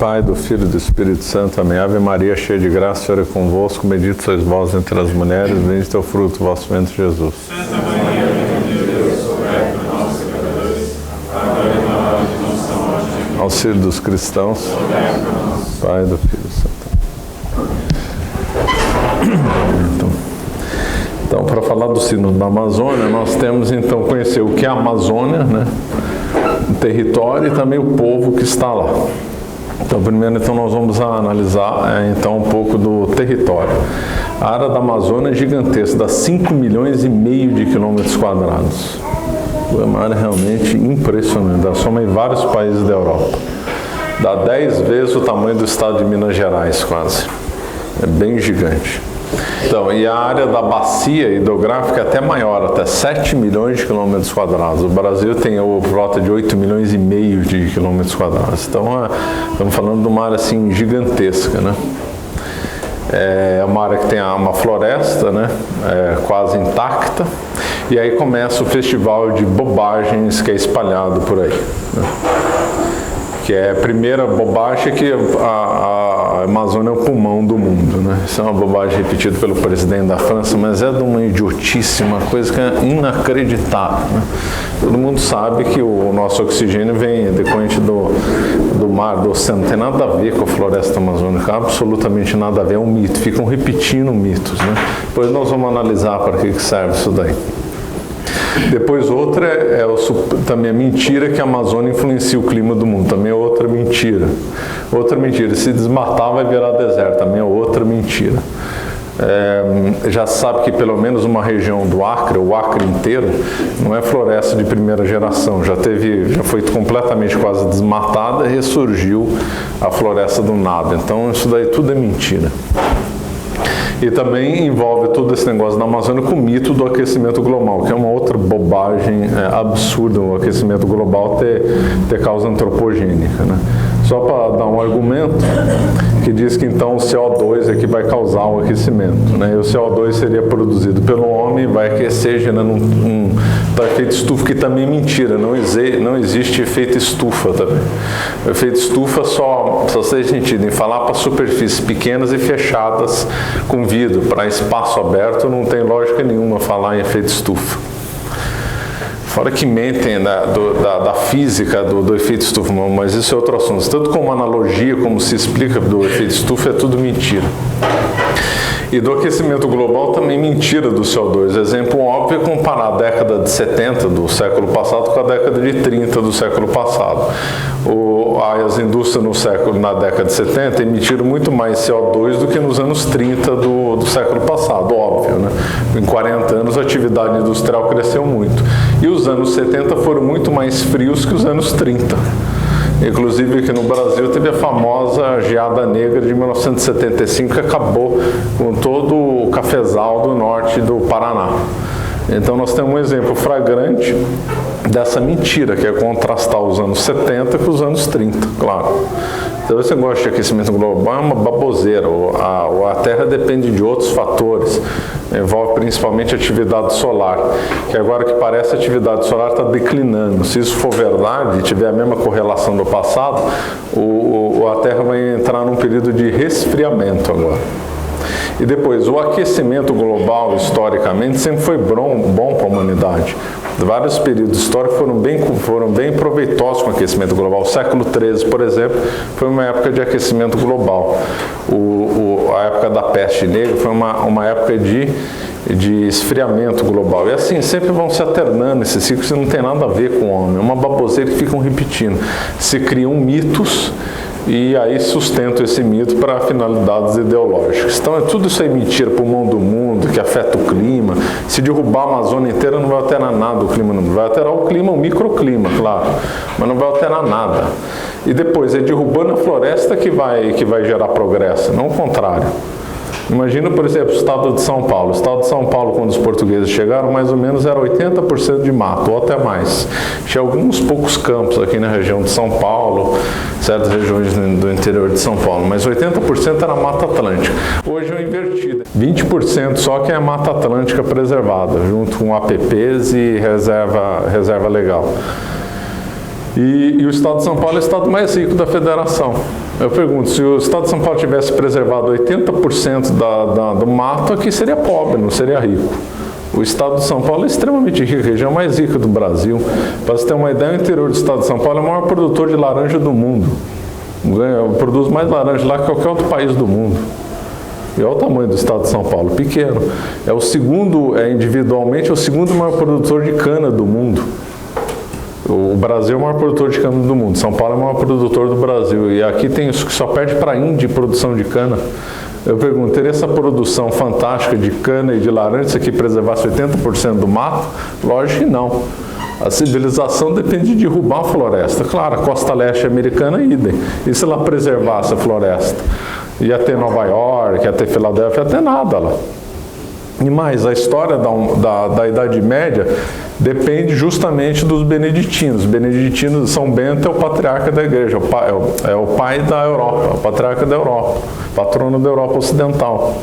Pai, do Filho e do Espírito Santo. Amém. Ave Maria, cheia de graça, o Senhor é convosco. Bendito sois vós entre as mulheres, bendito é o fruto do vosso ventre, Jesus. Santa Maria, Mãe de Deus, rogai por nós, pecadores, agora e na hora de nossa morte. Auxílio dos cristãos. Pai, do Filho e Santo. Então, para falar do sino da Amazônia, nós temos então conhecer o que é a Amazônia, né? O território e também o povo que está lá. Então, primeiro, nós vamos analisar então um pouco do território. A área da Amazônia é gigantesca, dá 5,5 milhões de quilômetros quadrados. É uma área realmente impressionante, dá soma em vários países da Europa. Dá 10 vezes o tamanho do estado de Minas Gerais, quase. É bem gigante. Então, e a área da bacia hidrográfica é até maior, até 7 milhões de quilômetros quadrados. O Brasil tem por volta de 8,5 milhões de quilômetros quadrados. Então, estamos falando de uma área assim gigantesca, né? É uma área que tem uma floresta, né? Quase intacta. E aí começa o festival de bobagens que é espalhado por aí, né? Que é a primeira bobagem que a Amazônia é o pulmão do mundo, né? Isso é uma bobagem repetida pelo presidente da França, mas é de uma idiotice, uma coisa que é inacreditável, né? Todo mundo sabe que o nosso oxigênio vem decorrente do mar, do oceano, não tem nada a ver com a floresta amazônica, absolutamente nada a ver, é um mito, ficam repetindo mitos, né? Depois nós vamos analisar para que serve isso daí. Depois outra também a mentira que a Amazônia influencia o clima do mundo, também é outra mentira. Outra mentira, se desmatar vai virar deserto, também é outra mentira. Já se sabe que pelo menos uma região do Acre, o Acre inteiro, não é floresta de primeira geração, já foi completamente quase desmatada e ressurgiu a floresta do nada, então isso daí tudo é mentira. E também envolve todo esse negócio da Amazônia com o mito do aquecimento global, que é uma outra bobagem absurda, o aquecimento global ter causa antropogênica, né? Só para dar um argumento que diz que então o CO2 é que vai causar o aquecimento, né? E o CO2 seria produzido pelo homem e vai aquecer, gerando um efeito estufa, que também é mentira, não existe efeito estufa também. O efeito estufa só tem sentido em falar para superfícies pequenas e fechadas com vidro, para espaço aberto não tem lógica nenhuma falar em efeito estufa. Fora que mentem da física do efeito estufa, mas isso é outro assunto. Tanto como analogia, como se explica do efeito estufa, é tudo mentira. E do aquecimento global também mentira do CO2. Exemplo óbvio é comparar a década de 70 do século passado com a década de 30 do século passado. As indústrias na década de 70 emitiram muito mais CO2 do que nos anos 30 do século passado, óbvio, né? Em 40 anos a atividade industrial cresceu muito. E os anos 70 foram muito mais frios que os anos 30. Inclusive aqui no Brasil teve a famosa geada negra de 1975 que acabou com todo o cafezal do norte do Paraná. Então nós temos um exemplo flagrante dessa mentira, que é contrastar os anos 70 com os anos 30, claro. Então esse negócio de aquecimento global é uma baboseira. A Terra depende de outros fatores, envolve principalmente a atividade solar, que agora que parece a atividade solar está declinando. Se isso for verdade e tiver a mesma correlação do passado, a Terra vai entrar num período de resfriamento agora. E depois, o aquecimento global, historicamente, sempre foi bom para a humanidade. Vários períodos históricos foram bem proveitosos com o aquecimento global. O século XIII, por exemplo, foi uma época de aquecimento global. A época da peste negra foi uma época de esfriamento global. E assim, sempre vão se alternando esses ciclos, que não tem nada a ver com o homem. É uma baboseira que ficam repetindo. Se criam mitos e aí sustentam esse mito para finalidades ideológicas. Então é tudo isso aí mentira, pulmão do mundo, que afeta o clima. Se derrubar a Amazônia inteira não vai alterar nada o clima, não vai alterar o clima, o microclima, claro, mas não vai alterar nada. E depois é derrubando a floresta que vai gerar progresso, não o contrário. Imagina, por exemplo, o estado de São Paulo. O estado de São Paulo, quando os portugueses chegaram, mais ou menos era 80% de mato, ou até mais. Tinha alguns poucos campos aqui na região de São Paulo, certas regiões do interior de São Paulo, mas 80% era Mata Atlântica. Hoje é invertido. 20% só que é Mata Atlântica preservada, junto com APPs e reserva legal. E o estado de São Paulo é o estado mais rico da federação. Eu pergunto, se o estado de São Paulo tivesse preservado 80% do mato, aqui seria pobre, não seria rico. O estado de São Paulo é extremamente rico, a região mais rica do Brasil. Para você ter uma ideia, o interior do estado de São Paulo é o maior produtor de laranja do mundo. Produz mais laranja lá que qualquer outro país do mundo. E olha o tamanho do estado de São Paulo, pequeno. É o segundo, individualmente, é o segundo maior produtor de cana do mundo. O Brasil é o maior produtor de cana do mundo. São Paulo é o maior produtor do Brasil. E aqui tem isso que só perde para a Índia em produção de cana. Eu pergunto, teria essa produção fantástica de cana e de laranja se aqui preservasse 80% do mato? Lógico que não. A civilização depende de derrubar a floresta. Claro, a costa leste americana, idem. E se ela preservasse a floresta? Ia ter Nova York, ia ter Filadélfia, ia ter nada lá. E mais, a história da Idade Média depende justamente dos beneditinos. Os beneditinos, São Bento é o patriarca da igreja, é o pai da Europa, o patriarca da Europa, patrono da Europa Ocidental.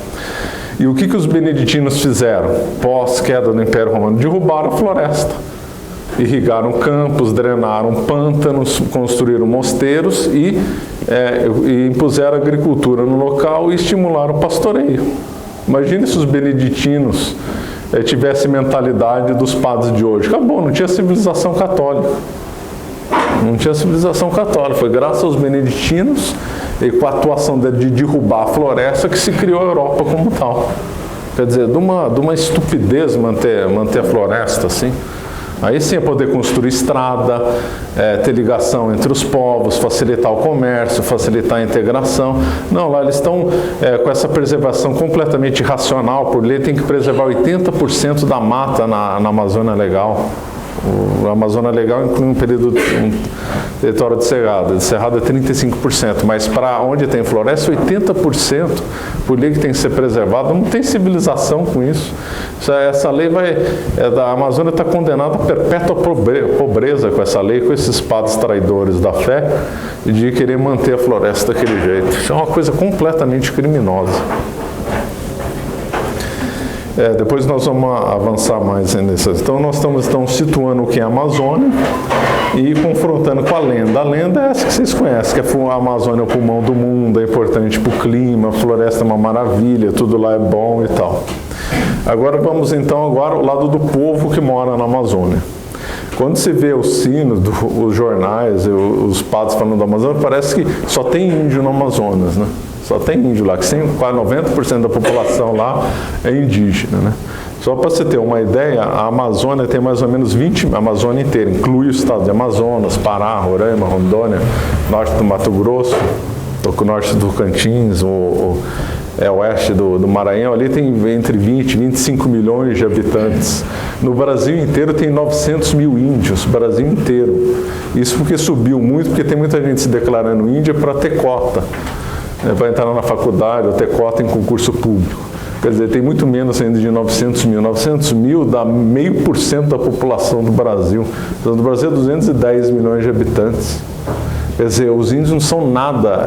E o que os beneditinos fizeram pós-queda do Império Romano? Derrubaram a floresta. Irrigaram campos, drenaram pântanos, construíram mosteiros e impuseram a agricultura no local e estimularam o pastoreio. Imagine se os beneditinos tivessem mentalidade dos padres de hoje. Acabou, não tinha civilização católica. Não tinha civilização católica. Foi graças aos beneditinos e com a atuação de derrubar a floresta que se criou a Europa como tal. Quer dizer, de uma estupidez manter a floresta assim. Aí sim é poder construir estrada, ter ligação entre os povos, facilitar o comércio, facilitar a integração. Não, lá eles estão com essa preservação completamente irracional. Por lei tem que preservar 80% da mata na Amazônia Legal. A Amazônia Legal inclui um território de cerrado. De cerrado é 35%, mas para onde tem floresta, 80%, por lei que tem que ser preservado. Não tem civilização com isso. Essa lei da Amazônia está condenada a perpétua pobreza com essa lei, com esses padres traidores da fé, de querer manter a floresta daquele jeito. Isso é uma coisa completamente criminosa. Depois nós vamos avançar mais nisso. Então nós estamos situando o que é a Amazônia e confrontando com a lenda. A lenda é essa que vocês conhecem, que a Amazônia é o pulmão do mundo, é importante para o clima, a floresta é uma maravilha, tudo lá é bom e tal. Agora vamos então ao lado do povo que mora na Amazônia. Quando se vê os sinos, os jornais, os padres falando da Amazônia, parece que só tem índio no Amazonas, né? Só tem índio lá, que quase 90% da população lá é indígena, né? Só para você ter uma ideia, a Amazônia tem mais ou menos 20, a Amazônia inteira, inclui o estado de Amazonas, Pará, Roraima, Rondônia, norte do Mato Grosso, o norte do Tocantins, oeste do Maranhão, ali tem entre 20 e 25 milhões de habitantes. No Brasil inteiro tem 900 mil índios, Brasil inteiro. Isso porque subiu muito, porque tem muita gente se declarando índia para ter cota. Para entrar na faculdade ou ter cota em concurso público. Quer dizer, tem muito menos ainda de 900 mil. 900 mil dá 0,5% da população do Brasil. Então, no Brasil é 210 milhões de habitantes. Quer dizer, os índios não são nada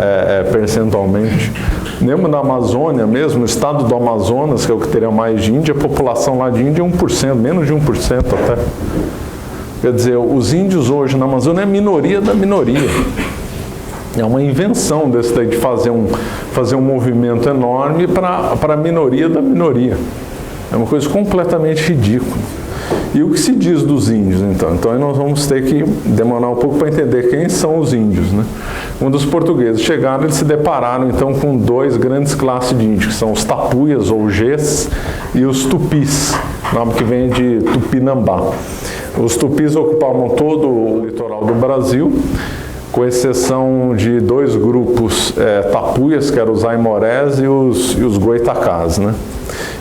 percentualmente. Mesmo na Amazônia, mesmo no estado do Amazonas, que é o que teria mais de índio, a população lá de índia é 1%, menos de 1% até. Quer dizer, os índios hoje na Amazônia é a minoria da minoria. É uma invenção desse daí de fazer um movimento enorme para a minoria da minoria. É uma coisa completamente ridícula. E o que se diz dos índios, então? Então, aí nós vamos ter que demorar um pouco para entender quem são os índios, né? Quando os portugueses chegaram, eles se depararam, então, com duas grandes classes de índios, que são os tapuias, ou gês, e os tupis, nome que vem de Tupinambá. Os tupis ocupavam todo o litoral do Brasil, com exceção de dois grupos tapuias, que eram os aimorés e os goitacás, né?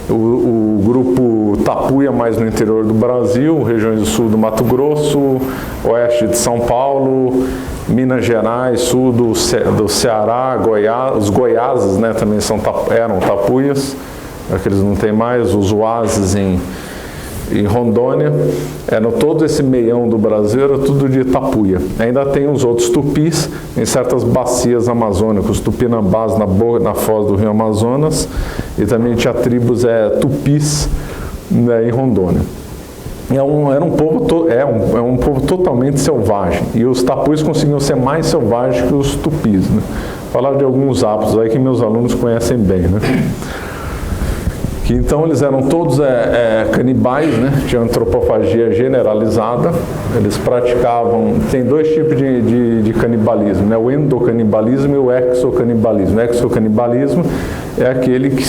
O grupo tapuia mais no interior do Brasil, regiões do sul do Mato Grosso, oeste de São Paulo, Minas Gerais, sul do Ceará, Goiás, os goiáses, né, também eram tapuias, aqueles não tem mais, os uazes em Rondônia, todo esse meião do Brasil era tudo de tapuia. Ainda tem os outros tupis em certas bacias amazônicas, os tupinambás na foz do rio Amazonas, e também tinha tribos tupis, né, em Rondônia. era um povo totalmente selvagem. E os tapuis conseguiam ser mais selvagens que os tupis, né? Falar de alguns hábitos aí que meus alunos conhecem bem, né? Que então eles eram todos canibais, né? Tinha antropofagia generalizada. Eles praticavam, tem dois tipos de canibalismo, né? O endocanibalismo e o exocanibalismo. O exocanibalismo é aquele que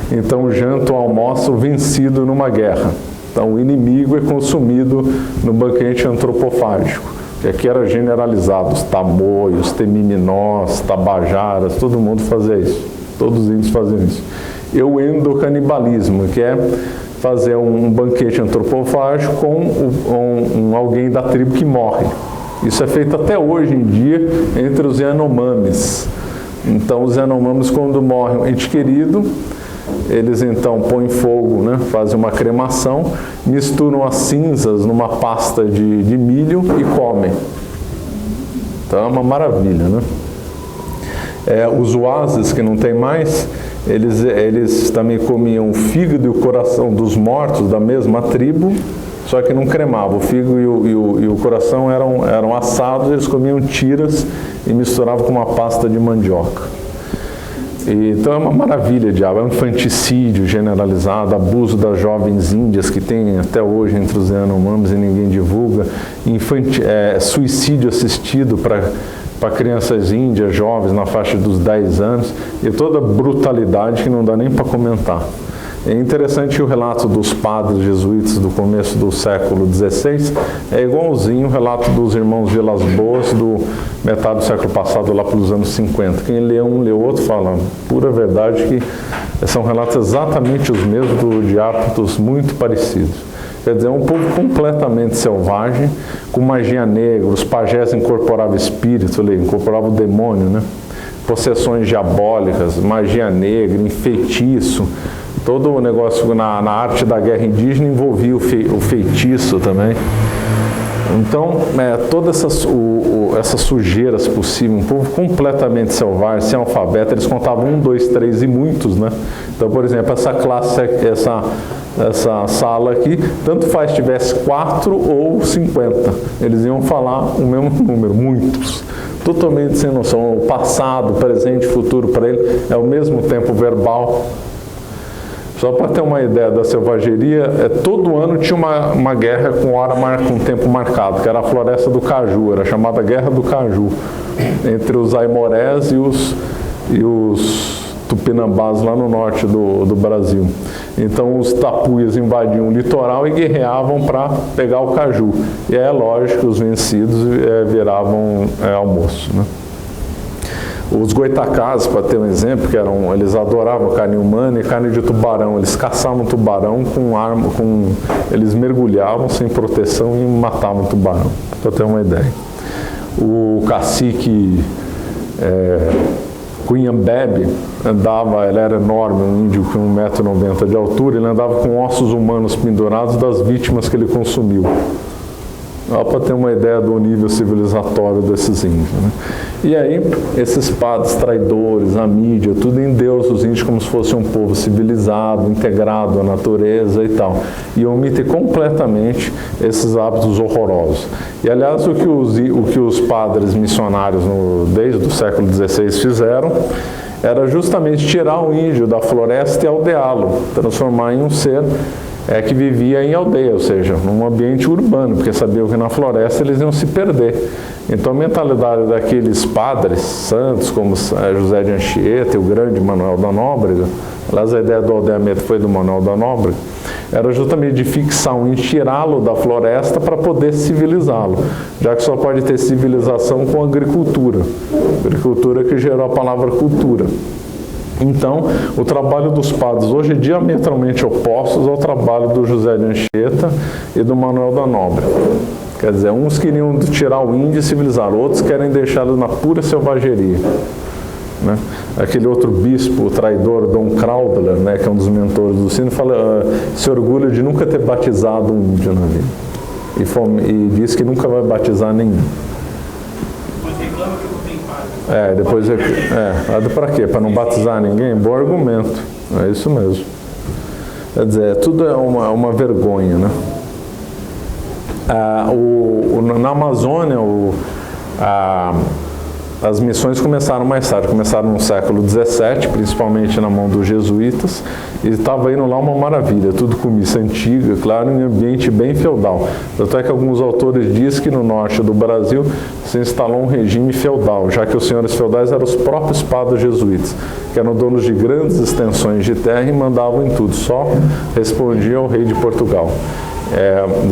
então janta ou almoça vencido numa guerra. Então o inimigo é consumido no banquete antropofágico, que aqui era generalizado, os tamoios, temiminós, tabajaras, todo mundo fazia isso, todos os índios faziam isso. E o endocanibalismo, que é fazer um banquete antropofágico com alguém da tribo que morre. Isso é feito até hoje em dia entre os Yanomamis. Então os Yanomamis, quando morre um ente querido, eles então põem fogo, né? Fazem uma cremação, misturam as cinzas numa pasta de milho e comem. Então é uma maravilha, né? Os Huases, que não tem mais, eles também comiam o fígado e o coração dos mortos da mesma tribo, só que não cremavam. O fígado e o coração eram assados, eles comiam tiras e misturavam com uma pasta de mandioca. Então é uma maravilha, diabo, é um infanticídio generalizado, abuso das jovens índias que tem até hoje entre os Yanomamis e ninguém divulga, suicídio assistido para crianças índias, jovens na faixa dos 10 anos, e toda brutalidade que não dá nem para comentar. É interessante que o relato dos padres jesuítas do começo do século XVI é igualzinho o relato dos irmãos Vilas Boas do metade do século passado, lá pelos anos 50. Quem lê um, lê outro, fala pura verdade que são relatos exatamente os mesmos de hábitos muito parecidos. Quer dizer, é um povo completamente selvagem, com magia negra, os pajés incorporavam espírito, incorporavam o demônio, né? Possessões diabólicas, magia negra, feitiço. Todo o negócio na arte da guerra indígena envolvia o feitiço também. Então, todas essas sujeiras possíveis, um povo completamente selvagem, sem alfabeto, eles contavam 1, 2, 3 e muitos, né? Então, por exemplo, essa classe, essa sala aqui, tanto faz tivesse 4 ou 50, eles iam falar o mesmo número, muitos. Totalmente sem noção. O passado, presente e futuro para ele é ao mesmo tempo verbal. Só para ter uma ideia da selvageria, todo ano tinha uma guerra com tempo marcado, que era a Floresta do Caju, era chamada Guerra do Caju, entre os aimorés e os tupinambás lá no norte do Brasil. Então os tapuias invadiam o litoral e guerreavam para pegar o caju. E é lógico que os vencidos viravam almoço, né? Os goitacás, para ter um exemplo, eles adoravam carne humana e carne de tubarão. Eles caçavam tubarão com arma, eles mergulhavam sem proteção e matavam tubarão, para ter uma ideia. O cacique Cunhambebe ele era enorme, um índio com 1,90 m de altura, ele andava com ossos humanos pendurados das vítimas que ele consumiu. Só para ter uma ideia do nível civilizatório desses índios, né? E aí, esses padres traidores, a mídia, tudo endeusa os índios como se fosse um povo civilizado, integrado à natureza e tal. E omite completamente esses hábitos horrorosos. E, aliás, o que os padres missionários, desde o século XVI, fizeram era justamente tirar o índio da floresta e aldeá-lo, transformar em um ser que vivia em aldeia, ou seja, num ambiente urbano, porque sabiam que na floresta eles iam se perder. Então a mentalidade daqueles padres santos, como José de Anchieta e o grande Manuel da Nóbrega, aliás a ideia do aldeamento foi do Manuel da Nóbrega, era justamente de fixar e tirá-lo da floresta para poder civilizá-lo, já que só pode ter civilização com agricultura que gerou a palavra cultura. Então, o trabalho dos padres hoje é diametralmente opostos ao trabalho do José de Anchieta e do Manuel da Nóbrega. Quer dizer, uns queriam tirar o índio e civilizar, outros querem deixá-lo na pura selvageria, né? Aquele outro bispo, o traidor, Dom Craudler, né, que é um dos mentores do Sino, se orgulha de nunca ter batizado um índio na vida. E diz que nunca vai batizar nenhum. Depois para quê? Para não batizar ninguém? Bom argumento. É isso mesmo. Quer dizer, tudo é uma vergonha, né? Na Amazônia, as missões começaram mais tarde, começaram no século XVII, principalmente na mão dos jesuítas, e estava indo lá uma maravilha, tudo com missa antiga, claro, em ambiente bem feudal. Tanto é que alguns autores dizem que no norte do Brasil se instalou um regime feudal, já que os senhores feudais eram os próprios padres jesuítas, que eram donos de grandes extensões de terra e mandavam em tudo, só respondiam ao rei de Portugal.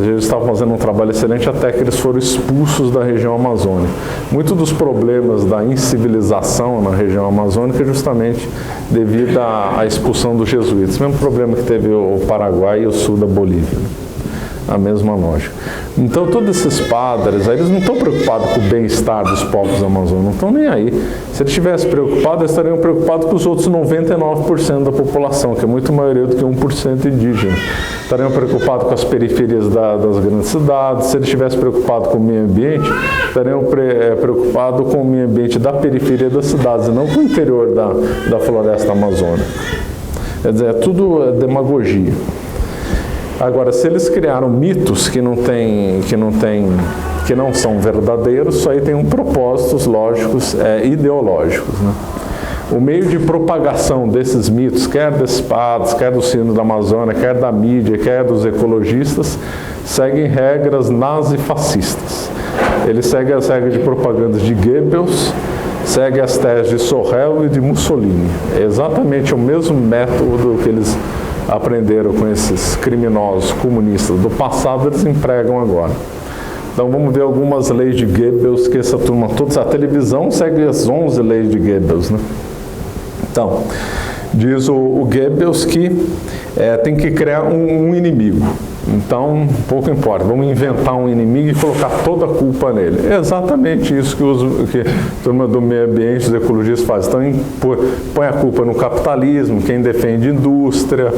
Eles estavam fazendo um trabalho excelente até que eles foram expulsos da região amazônica. Muitos dos problemas da incivilização na região amazônica é justamente devido à expulsão dos jesuítas. O mesmo problema que teve o Paraguai e o sul da Bolívia. A mesma lógica. Então, todos esses padres, eles não estão preocupados com o bem-estar dos povos amazônicos, não estão nem aí. Se eles estivessem preocupados, eles estariam preocupados com os outros 99% da população, que é muito maioria do que 1% indígena. Estariam preocupados com as periferias das grandes cidades. Se eles estivessem preocupados com o meio ambiente, estariam preocupados com o meio ambiente da periferia das cidades, e não com o interior da floresta amazônica. Quer dizer, é tudo demagogia. Agora, se eles criaram mitos que não são verdadeiros, isso aí tem propósitos lógicos, ideológicos, né? O meio de propagação desses mitos, quer desses padres, quer do sino da Amazônia, quer da mídia, quer dos ecologistas, seguem regras nazifascistas. Eles seguem as regras de propaganda de Goebbels, seguem as teses de Sorrel e de Mussolini. É exatamente o mesmo método que eles aprenderam com esses criminosos comunistas do passado, eles empregam agora. Então vamos ver algumas leis de Goebbels que essa turma, toda a televisão segue as 11 leis de Goebbels, né? Então, diz o Goebbels que tem que criar um inimigo. Então, pouco importa, vamos inventar um inimigo e colocar toda a culpa nele. É exatamente isso que a turma do meio ambiente, os ecologistas fazem. Então, põe a culpa no capitalismo, quem defende indústria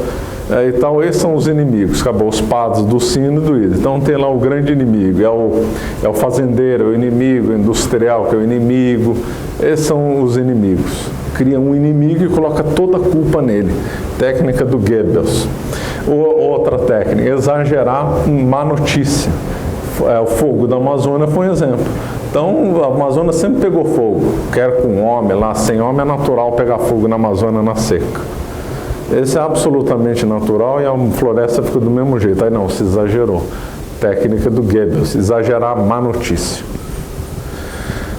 e tal. Esses são os inimigos, acabou, os padres do sino e do ida. Então, tem lá o grande inimigo, é o fazendeiro, é o inimigo, o industrial, que é o inimigo. Esses são os inimigos. Cria um inimigo e coloca toda a culpa nele. Técnica do Goebbels. Outra técnica, exagerar má notícia. O fogo da Amazônia foi um exemplo. Então, a Amazônia sempre pegou fogo. Quer com homem lá, sem homem, é natural pegar fogo na Amazônia na seca. Esse é absolutamente natural e a floresta fica do mesmo jeito. Aí não, se exagerou. Técnica do Goebbels, exagerar má notícia.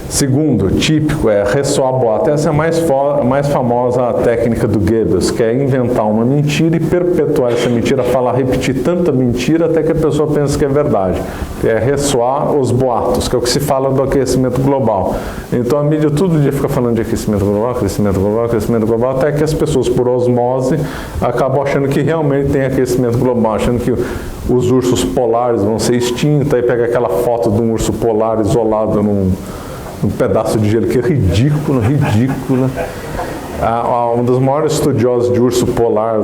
Segundo, típico, é ressoar boato. Essa é a mais famosa técnica do Goebbels, que é inventar uma mentira e perpetuar essa mentira, repetir tanta mentira até que a pessoa pensa que é verdade. É ressoar os boatos, que é o que se fala do aquecimento global. Então a mídia todo dia fica falando de aquecimento global, crescimento global, crescimento global, até que as pessoas, por osmose, acabam achando que realmente tem aquecimento global, achando que os ursos polares vão ser extintos, aí pega aquela foto de um urso polar isolado num pedaço de gelo, que é ridícula. Um dos maiores estudiosos de urso polar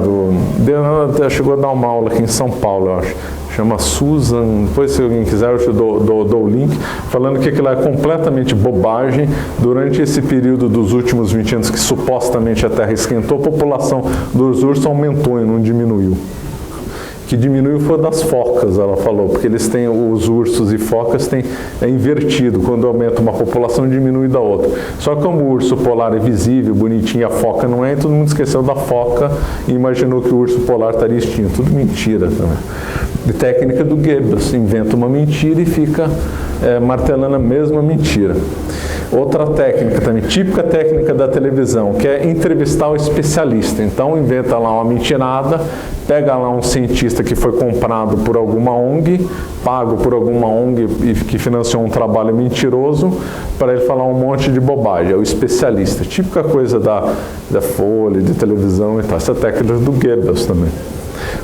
chegou a dar uma aula aqui em São Paulo, eu acho. Chama Susan, depois se alguém quiser eu dou o link, falando que aquilo é completamente bobagem. Durante esse período dos últimos 20 anos que supostamente a Terra esquentou, a população dos ursos aumentou e não diminuiu. Que diminuiu foi das focas, ela falou, porque eles têm, os ursos e focas é invertido, quando aumenta uma população diminui da outra. Só que como o urso polar é visível, bonitinho, e a foca não é, e todo mundo esqueceu da foca e imaginou que o urso polar estaria extinto. Tudo mentira também. De técnica do Goebbels, inventa uma mentira e fica martelando a mesma mentira. Outra técnica também, típica técnica da televisão, que é entrevistar o especialista. Então inventa lá uma mentirada, pega lá um cientista que foi comprado por alguma ONG, pago por alguma ONG e que financiou um trabalho mentiroso, para ele falar um monte de bobagem. É o especialista, típica coisa da Folha, de televisão e tal. Essa técnica do Goebbels também.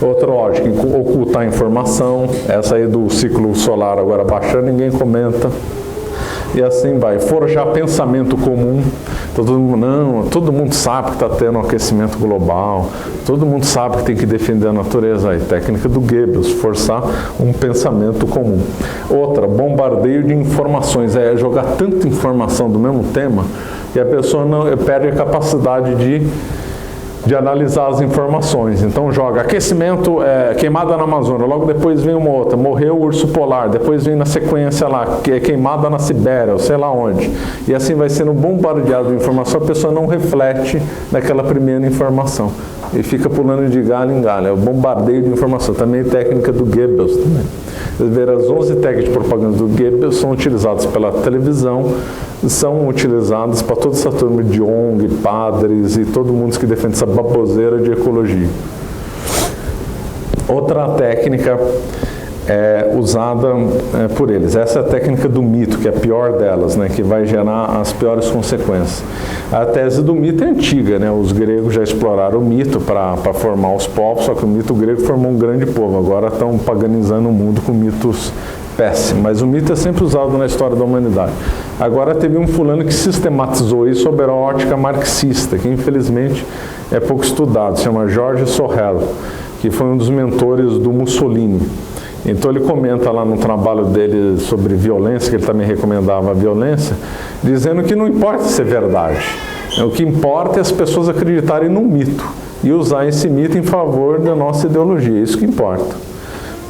Outra lógica, ocultar informação, essa aí do ciclo solar agora baixando, ninguém comenta. E assim vai, forjar pensamento comum. Todo mundo sabe que está tendo um aquecimento global, todo mundo sabe que tem que defender a natureza. Aí, técnica do Goebbels, forçar um pensamento comum. Outra, bombardeio de informações, é jogar tanta informação do mesmo tema que a pessoa perde a capacidade de de analisar as informações. Então joga aquecimento, queimada na Amazônia, logo depois vem uma outra, morreu o urso polar, depois vem na sequência lá, queimada na Sibéria, ou sei lá onde. E assim vai sendo bombardeado de informação, a pessoa não reflete naquela primeira informação. E fica pulando de galho em galho, é o bombardeio de informação. Também técnica do Goebbels também. As 11 técnicas de propaganda do Goebbels são utilizadas pela televisão, são utilizadas para toda essa turma de ONG, padres e todo mundo que defende essa baboseira de ecologia. Outra técnica usada por eles. Essa é a técnica do mito, que é a pior delas, né, que vai gerar as piores consequências. A tese do mito é antiga, né? Os gregos já exploraram o mito para formar os povos, só que o mito grego formou um grande povo. Agora estão paganizando o mundo com mitos péssimos, mas o mito é sempre usado na história da humanidade. Agora teve um fulano que sistematizou isso sob a ótica marxista, que infelizmente é pouco estudado, se chama Georges Sorel, que foi um dos mentores do Mussolini. Então ele comenta lá no trabalho dele sobre violência, que ele também recomendava a violência, dizendo que não importa se é verdade. O que importa é as pessoas acreditarem num mito e usar esse mito em favor da nossa ideologia. É isso que importa.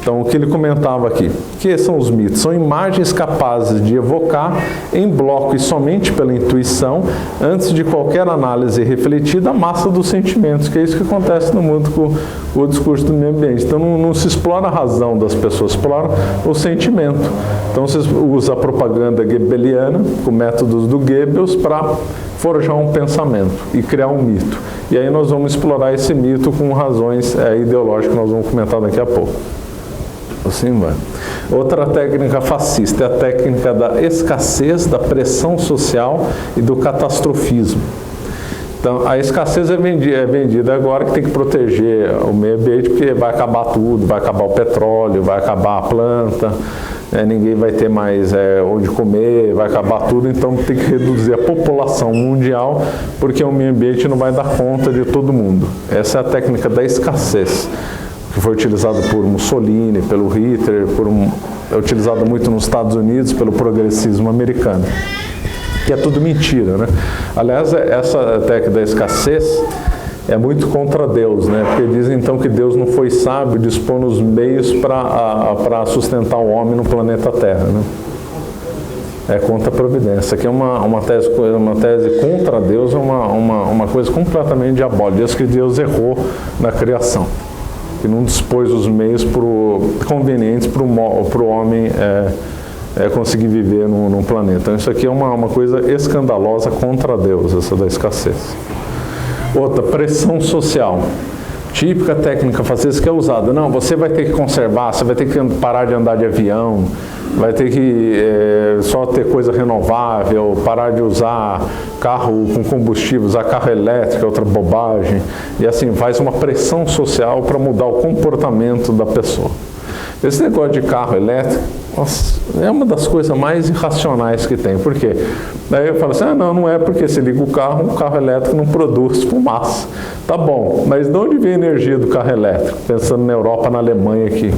Então, o que ele comentava aqui, que são os mitos? São imagens capazes de evocar em bloco e somente pela intuição, antes de qualquer análise refletida, a massa dos sentimentos, que é isso que acontece no mundo com o discurso do meio ambiente. Então, não se explora a razão das pessoas, explora o sentimento. Então, você usa a propaganda goebbeliana, com métodos do Goebbels, para forjar um pensamento e criar um mito. E aí nós vamos explorar esse mito com razões ideológicas que nós vamos comentar daqui a pouco. Assim vai. Outra técnica fascista é a técnica da escassez, da pressão social e do catastrofismo. Então, a escassez é vendida agora que tem que proteger o meio ambiente, porque vai acabar tudo, vai acabar o petróleo, vai acabar a planta, ninguém vai ter mais onde comer, vai acabar tudo, então tem que reduzir a população mundial, porque o meio ambiente não vai dar conta de todo mundo. Essa é a técnica da escassez, que foi utilizado por Mussolini, pelo Hitler, é utilizado muito nos Estados Unidos pelo progressismo americano, que é tudo mentira, né? Aliás, essa técnica da escassez é muito contra Deus, né? Porque dizem então que Deus não foi sábio dispor os meios para sustentar o homem no planeta Terra, né? É contra a providência, que é uma tese contra Deus, é uma coisa completamente diabólica. Diz que Deus errou na criação e não dispôs os meios convenientes para o homem conseguir viver num planeta. Então isso aqui é uma coisa escandalosa contra Deus, essa da escassez. Outra, pressão social. Típica técnica fascista que é usada. Não, você vai ter que conservar, você vai ter que parar de andar de avião, vai ter que só ter coisa renovável, parar de usar carro com combustível, usar carro elétrico, é outra bobagem. E assim, faz uma pressão social para mudar o comportamento da pessoa. Esse negócio de carro elétrico, nossa, é uma das coisas mais irracionais que tem. Por quê? Daí eu falo assim, não é porque se liga o carro elétrico não produz fumaça. Tá bom, mas de onde vem a energia do carro elétrico? Pensando na Europa, na Alemanha aqui,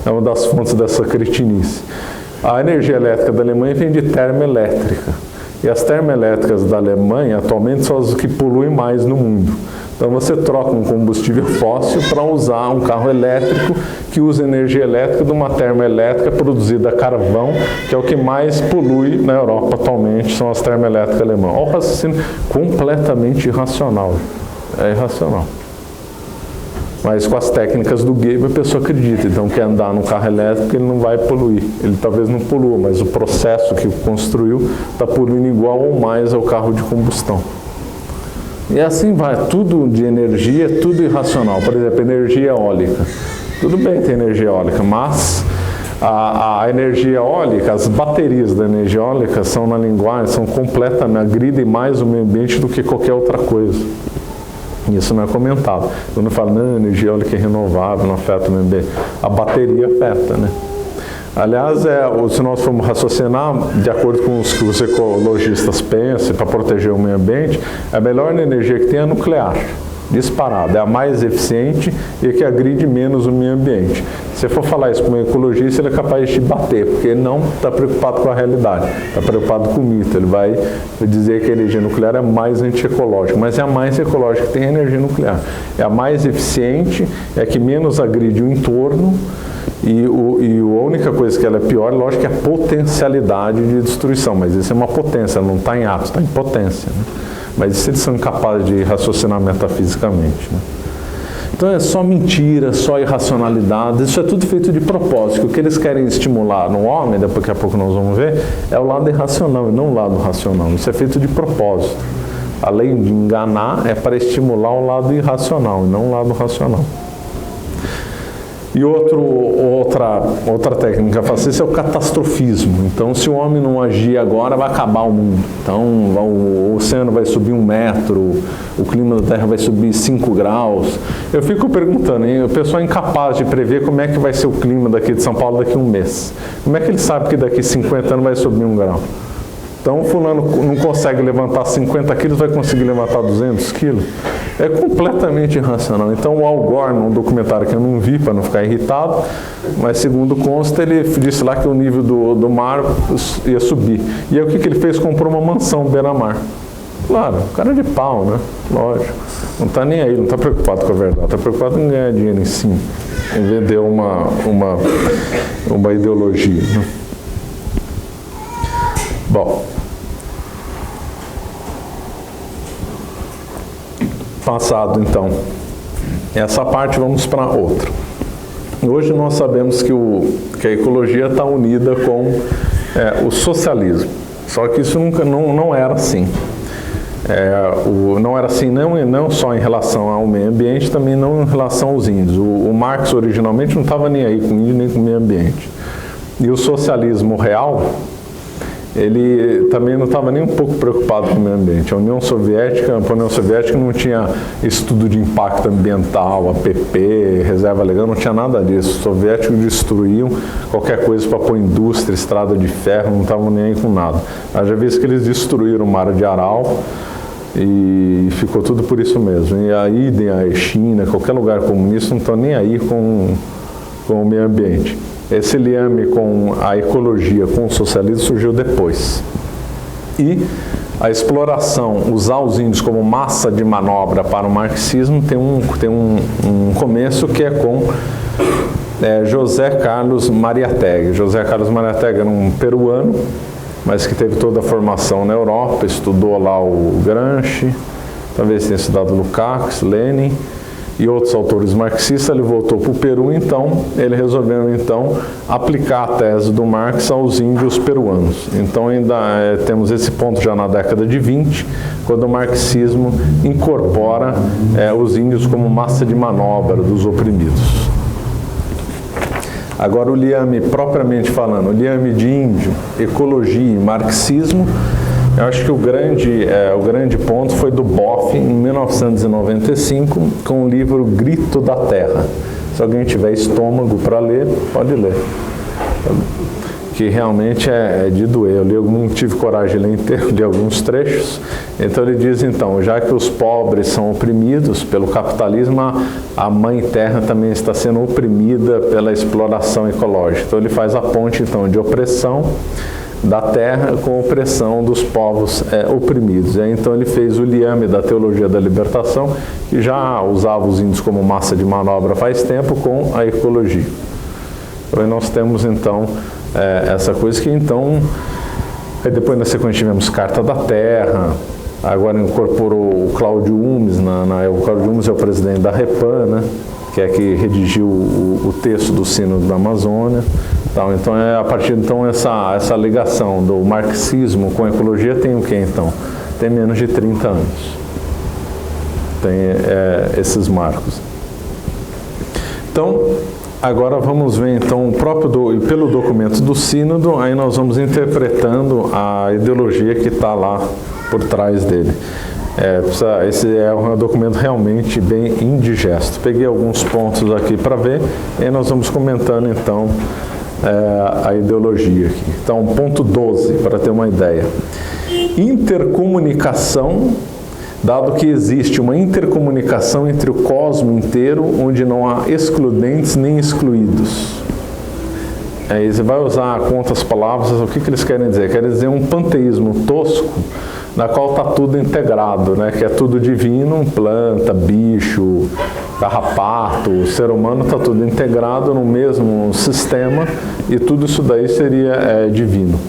é uma das fontes dessa cretinice. A energia elétrica da Alemanha vem de termoelétrica. E as termoelétricas da Alemanha atualmente são as que poluem mais no mundo. Então você troca um combustível fóssil para usar um carro elétrico que usa energia elétrica de uma termoelétrica produzida a carvão, que é o que mais polui na Europa atualmente, são as termoelétricas alemãs. Olha o raciocínio completamente irracional. É irracional. Mas com as técnicas do Goebbels a pessoa acredita. Então quer andar num carro elétrico, ele não vai poluir. Ele talvez não polua, mas o processo que o construiu está poluindo igual ou mais ao carro de combustão. E assim vai, tudo de energia, tudo irracional. Por exemplo, energia eólica. Tudo bem ter energia eólica, mas a energia eólica, as baterias da energia eólica são na linguagem, são completamente, agridem mais o meio ambiente do que qualquer outra coisa. Isso não é comentado. Quando fala, não, a energia eólica é renovável, não afeta o meio ambiente. A bateria afeta, né? Aliás, se nós formos raciocinar, de acordo com os que os ecologistas pensam, para proteger o meio ambiente, a melhor energia que tem é a nuclear, disparada, é a mais eficiente e a que agride menos o meio ambiente. Se você for falar isso para um ecologista, ele é capaz de te bater, porque ele não está preocupado com a realidade, está preocupado com o mito. Ele vai dizer que a energia nuclear é mais antiecológica, mas é a mais ecológica que tem a energia nuclear. É a mais eficiente, é a que menos agride o entorno, e a única coisa que ela é pior, lógico, é a potencialidade de destruição, mas isso é uma potência, não está em ato, está em potência, né? Mas isso eles são incapazes de raciocinar metafisicamente, né? Então é só mentira, só irracionalidade, isso é tudo feito de propósito. O que eles querem estimular no homem, daqui a pouco nós vamos ver, é o lado irracional e não o lado racional. Isso é feito de propósito. Além de enganar, é para estimular o lado irracional e não o lado racional. E outra técnica fascista é o catastrofismo. Então, se o homem não agir agora, vai acabar o mundo. Então, o oceano vai subir 1 metro, o clima da Terra vai subir 5 graus. Eu fico perguntando, hein? O pessoal é incapaz de prever como é que vai ser o clima daqui de São Paulo daqui a 1 mês. Como é que ele sabe que daqui a 50 anos vai subir 1 grau? Então, o fulano não consegue levantar 50 quilos, vai conseguir levantar 200 quilos? É completamente irracional. Então, o Al Gore, num documentário que eu não vi para não ficar irritado, mas segundo consta, ele disse lá que o nível do mar ia subir. E aí o que ele fez? Comprou uma mansão beira-mar. Claro, cara de pau, né? Lógico. Não está nem aí, não está preocupado com a verdade, está preocupado em ganhar dinheiro em cima, em vender uma ideologia, né? Bom, passado então essa parte, vamos para outra. Hoje nós sabemos que a ecologia está unida com o socialismo, só que isso nunca não era assim. Não era assim não só em relação ao meio ambiente, também não em relação aos índios. O Marx originalmente não estava nem aí com índio nem com o meio ambiente. E o socialismo real, ele também não estava nem um pouco preocupado com o meio ambiente. A União Soviética não tinha estudo de impacto ambiental, APP, reserva legal, não tinha nada disso. Os soviéticos destruíam qualquer coisa para pôr indústria, estrada de ferro, não estavam nem aí com nada. Haja visto que eles destruíram o Mar de Aral e ficou tudo por isso mesmo. E a China, qualquer lugar comunista, não estão nem aí com o meio ambiente. Esse liame com a ecologia, com o socialismo, surgiu depois. E a exploração, usar os índios como massa de manobra para o marxismo, tem um começo que é com José Carlos Mariátegui. José Carlos Mariátegui era um peruano, mas que teve toda a formação na Europa, estudou lá o Gramsci, talvez tenha estudado Lukács, Lenin e outros autores marxistas. Ele voltou para o Peru, então ele resolveu aplicar a tese do Marx aos índios peruanos. Então ainda temos esse ponto já na década de 20, quando o marxismo incorpora os índios como massa de manobra dos oprimidos. Agora o liame, propriamente falando, o liame de índio, ecologia e marxismo, eu acho que o grande ponto foi do Boff, em 1995, com o livro Grito da Terra. Se alguém tiver estômago para ler, pode ler. Que realmente é de doer. Eu não tive coragem de ler inteiro, li alguns trechos. Então ele diz, já que os pobres são oprimidos pelo capitalismo, a mãe terra também está sendo oprimida pela exploração ecológica. Então ele faz a ponte de opressão da terra com opressão dos povos oprimidos. Então ele fez o liame da teologia da libertação, que já usava os índios como massa de manobra faz tempo, com a ecologia. Então nós temos essa coisa que aí depois na sequência tivemos Carta da Terra, agora incorporou o Cláudio Umes, o Cláudio Umes é o presidente da Repan, né, que redigiu o texto do Sínodo da Amazônia. Então a partir essa ligação do marxismo com a ecologia tem o que Tem menos de 30 anos. Tem esses marcos. Então, agora vamos ver pelo documento do Sínodo, aí nós vamos interpretando a ideologia que está lá por trás dele. Esse é um documento realmente bem indigesto. Peguei alguns pontos aqui para ver, e aí nós vamos comentando a ideologia aqui. Então, ponto 12, para ter uma ideia. Intercomunicação dado que existe uma intercomunicação entre o cosmo inteiro, onde não há excludentes nem excluídos. Aí você vai usar com outras palavras, o que eles querem dizer? Querem dizer um panteísmo tosco, na qual está tudo integrado, né? Que é tudo divino, planta, bicho, carrapato, o ser humano está tudo integrado no mesmo sistema e tudo isso daí seria divino.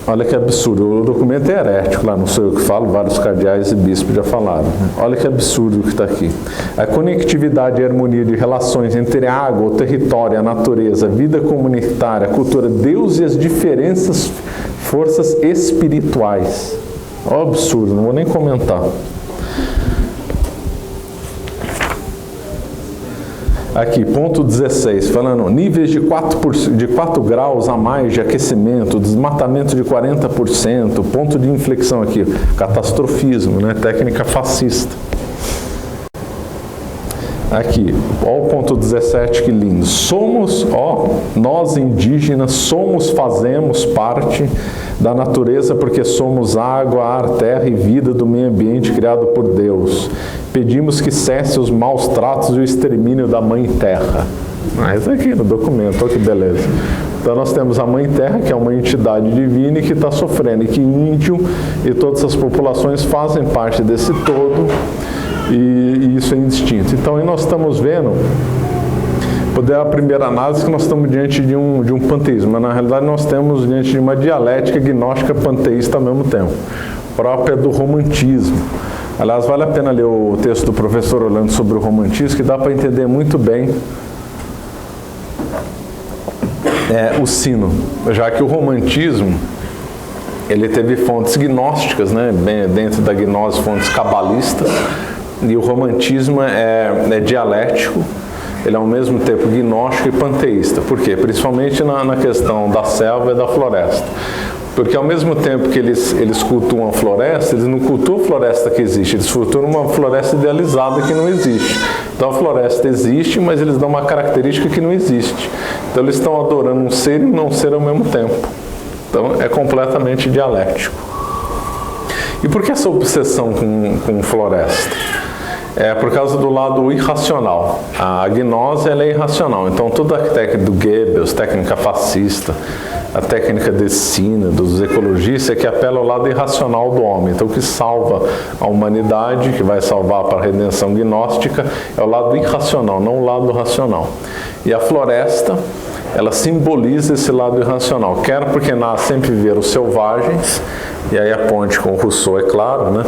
Olha que absurdo, o documento é herético, lá não sou eu que falo, vários cardeais e bispos já falaram. Olha que absurdo o que está aqui. A conectividade e harmonia de relações entre a água, o território, a natureza, a vida comunitária, a cultura, Deus e as diferentes forças espirituais. Olha o absurdo, não vou nem comentar. Aqui, ponto 16, falando níveis de 4 graus a mais de aquecimento, desmatamento de 40%, ponto de inflexão aqui, catastrofismo, né? Técnica fascista. Aqui, ó o ponto 17, que lindo. Somos, nós indígenas, fazemos parte da natureza porque somos água, ar, terra e vida do meio ambiente criado por Deus. Pedimos que cesse os maus tratos e o extermínio da Mãe Terra. Isso aqui no documento, olha que beleza. Então nós temos a Mãe Terra, que é uma entidade divina e que está sofrendo, e que índio e todas as populações fazem parte desse todo, e isso é indistinto. Então aí nós estamos vendo, poder a primeira análise, que nós estamos diante de um panteísmo, mas na realidade nós estamos diante de uma dialética gnóstica panteísta ao mesmo tempo, própria do romantismo. Aliás, vale a pena ler o texto do professor Orlando sobre o romantismo, que dá para entender muito bem o sino, já que o romantismo ele teve fontes gnósticas, né, bem dentro da gnose, fontes cabalistas, e o romantismo é dialético, ele é ao mesmo tempo gnóstico e panteísta. Por quê? Principalmente na questão da selva e da floresta. Porque ao mesmo tempo que eles cultuam a floresta, eles não cultuam a floresta que existe, eles cultuam uma floresta idealizada que não existe. Então a floresta existe, mas eles dão uma característica que não existe. Então eles estão adorando um ser e um não ser ao mesmo tempo. Então é completamente dialético. E por que essa obsessão com floresta? É por causa do lado irracional. A gnose ela é irracional. Então toda a técnica do Goebbels, técnica fascista, a técnica de Sina, dos ecologistas, é que apela ao lado irracional do homem. Então o que salva a humanidade, que vai salvar para a redenção gnóstica, é o lado irracional, não o lado racional. E a floresta, ela simboliza esse lado irracional, quer porque nascem viver os selvagens, e aí a ponte com o Rousseau é claro, né?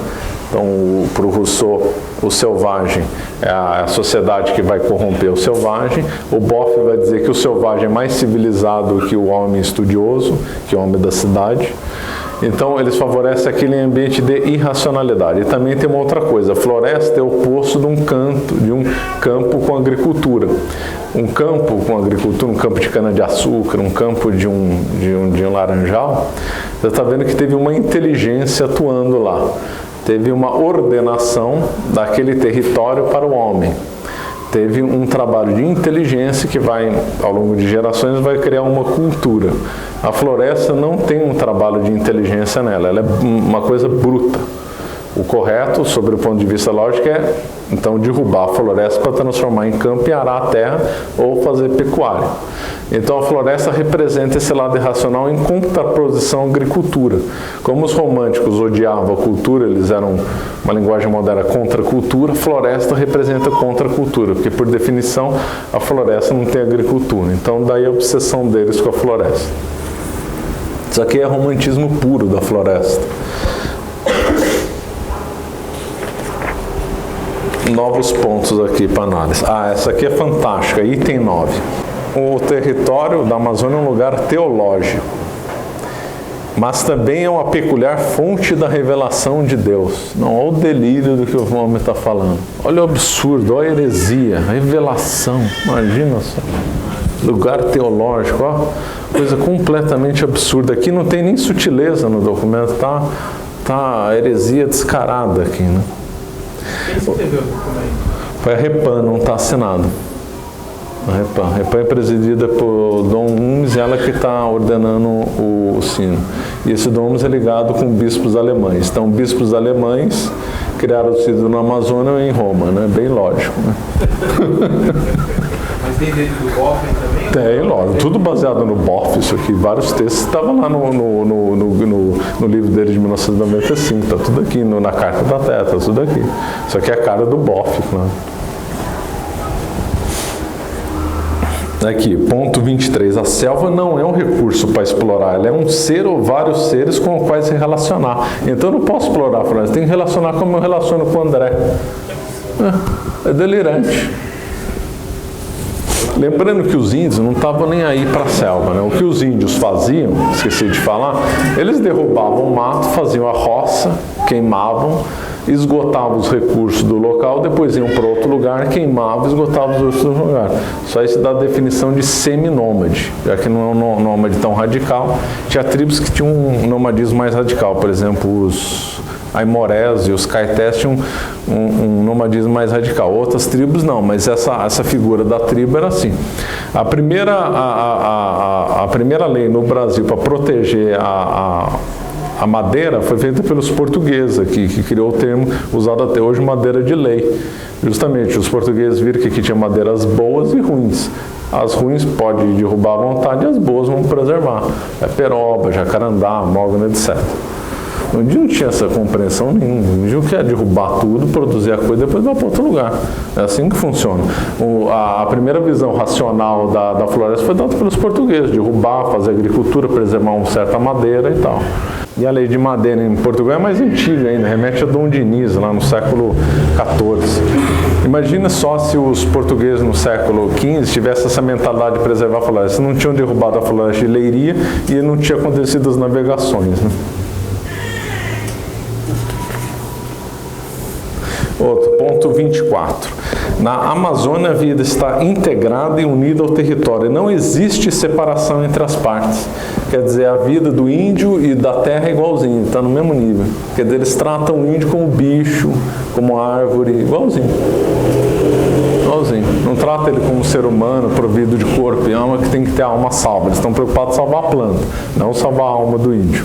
Então, para o Rousseau, o selvagem é a sociedade que vai corromper o selvagem. O Boff vai dizer que o selvagem é mais civilizado que o homem estudioso, que o homem da cidade. Então, eles favorecem aquele ambiente de irracionalidade. E também tem uma outra coisa, a floresta é o oposto de um campo com agricultura. Um campo com agricultura, um campo de cana-de-açúcar, um campo de um laranjal, você está vendo que teve uma inteligência atuando lá. Teve uma ordenação daquele território para o homem. Teve um trabalho de inteligência que vai, ao longo de gerações, vai criar uma cultura. A floresta não tem um trabalho de inteligência nela, ela é uma coisa bruta. O correto, sob o ponto de vista lógico, é, então, derrubar a floresta para transformar em campo e arar a terra ou fazer pecuária. Então, a floresta representa esse lado irracional em contraposição à agricultura. Como os românticos odiavam a cultura, eles eram, uma linguagem moderna, contra a cultura, a floresta representa contra a cultura, porque, por definição, a floresta não tem agricultura. Então, daí a obsessão deles com a floresta. Isso aqui é romantismo puro da floresta. Novos pontos aqui para análise. Essa aqui é fantástica, item 9. O território da Amazônia é um lugar teológico, mas também é uma peculiar fonte da revelação de Deus. Não, olha o delírio do que o homem está falando. Olha o absurdo, olha a heresia, a revelação. Imagina só. Lugar teológico, ó, coisa completamente absurda. Aqui não tem nem sutileza no documento, tá a heresia descarada aqui, né? Quem escreveu o documento? Foi a Repan, não está assinado. A Repan é presidida por Dom Umes e ela que está ordenando o sino. E esse Dom Umes é ligado com bispos alemães. Então, bispos alemães criaram o sino na Amazônia e em Roma, né? Bem lógico, né? Mas tem dentro do BOF também? Tem, lógico. Tudo baseado no BOF, isso aqui. Vários textos estavam lá no livro dele de 1995. Está tudo aqui, na Carta da Terra, está tudo aqui. Isso aqui é a cara do BOF, claro. Aqui, ponto 23. A selva não é um recurso para explorar, ela é um ser ou vários seres com os quais se relacionar. Então eu não posso explorar a floresta, tem que relacionar como eu relaciono com o André. É delirante. Lembrando que os índios não estavam nem aí para a selva, né? O que os índios faziam, esqueci de falar, eles derrubavam o mato, faziam a roça, queimavam, esgotavam os recursos do local, depois iam para outro lugar, queimavam, esgotavam os recursos do lugar. Só isso dá a definição de seminômade, já que não é um nômade tão radical. Tinha tribos que tinham um nomadismo mais radical, por exemplo, os Aimorés e os Caetés tinham um nomadismo mais radical. Outras tribos não, mas essa figura da tribo era assim. A primeira lei no Brasil para proteger a madeira foi feita pelos portugueses aqui, que criou o termo usado até hoje, madeira de lei. Justamente, os portugueses viram que aqui tinha madeiras boas e ruins. As ruins pode derrubar à vontade e as boas vão preservar. É peroba, jacarandá, mogno, etc. O índio não tinha essa compreensão nenhuma. O índio quer derrubar tudo, produzir a coisa e depois vai para outro lugar. É assim que funciona. A primeira visão racional da floresta foi dada pelos portugueses, derrubar, fazer agricultura, preservar uma certa madeira e tal. E a lei de madeira em Portugal é mais antiga ainda, remete a Dom Diniz, lá no século XIV. Imagina só se os portugueses no século XV tivessem essa mentalidade de preservar a floresta. Não tinham derrubado a floresta de Leiria e não tinha acontecido as navegações, né? Outro, ponto 24. Na Amazônia a vida está integrada e unida ao território. Não existe separação entre as partes. Quer dizer, a vida do índio e da terra é igualzinho, está no mesmo nível. Quer dizer, eles tratam o índio como bicho, como árvore, igualzinho. Igualzinho. Não trata ele como ser humano, provido de corpo e alma, que tem que ter a alma salva. Eles estão preocupados em salvar a planta, não salvar a alma do índio.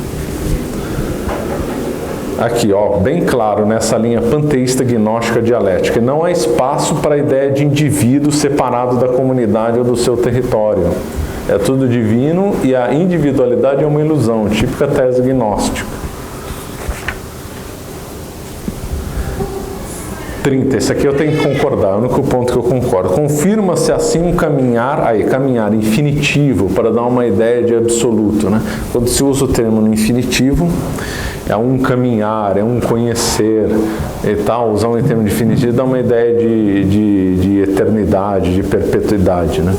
Aqui, ó, bem claro nessa linha panteísta gnóstica dialética. Não há espaço para a ideia de indivíduo separado da comunidade ou do seu território. É tudo divino e a individualidade é uma ilusão, típica tese gnóstica. 30. Esse aqui eu tenho que concordar, é o único ponto que eu concordo. Confirma-se assim um caminhar infinitivo, para dar uma ideia de absoluto, né? Quando se usa o termo no infinitivo, é um caminhar, é um conhecer e tal, usar um termo de infinitivo dá uma ideia de eternidade, de perpetuidade, né?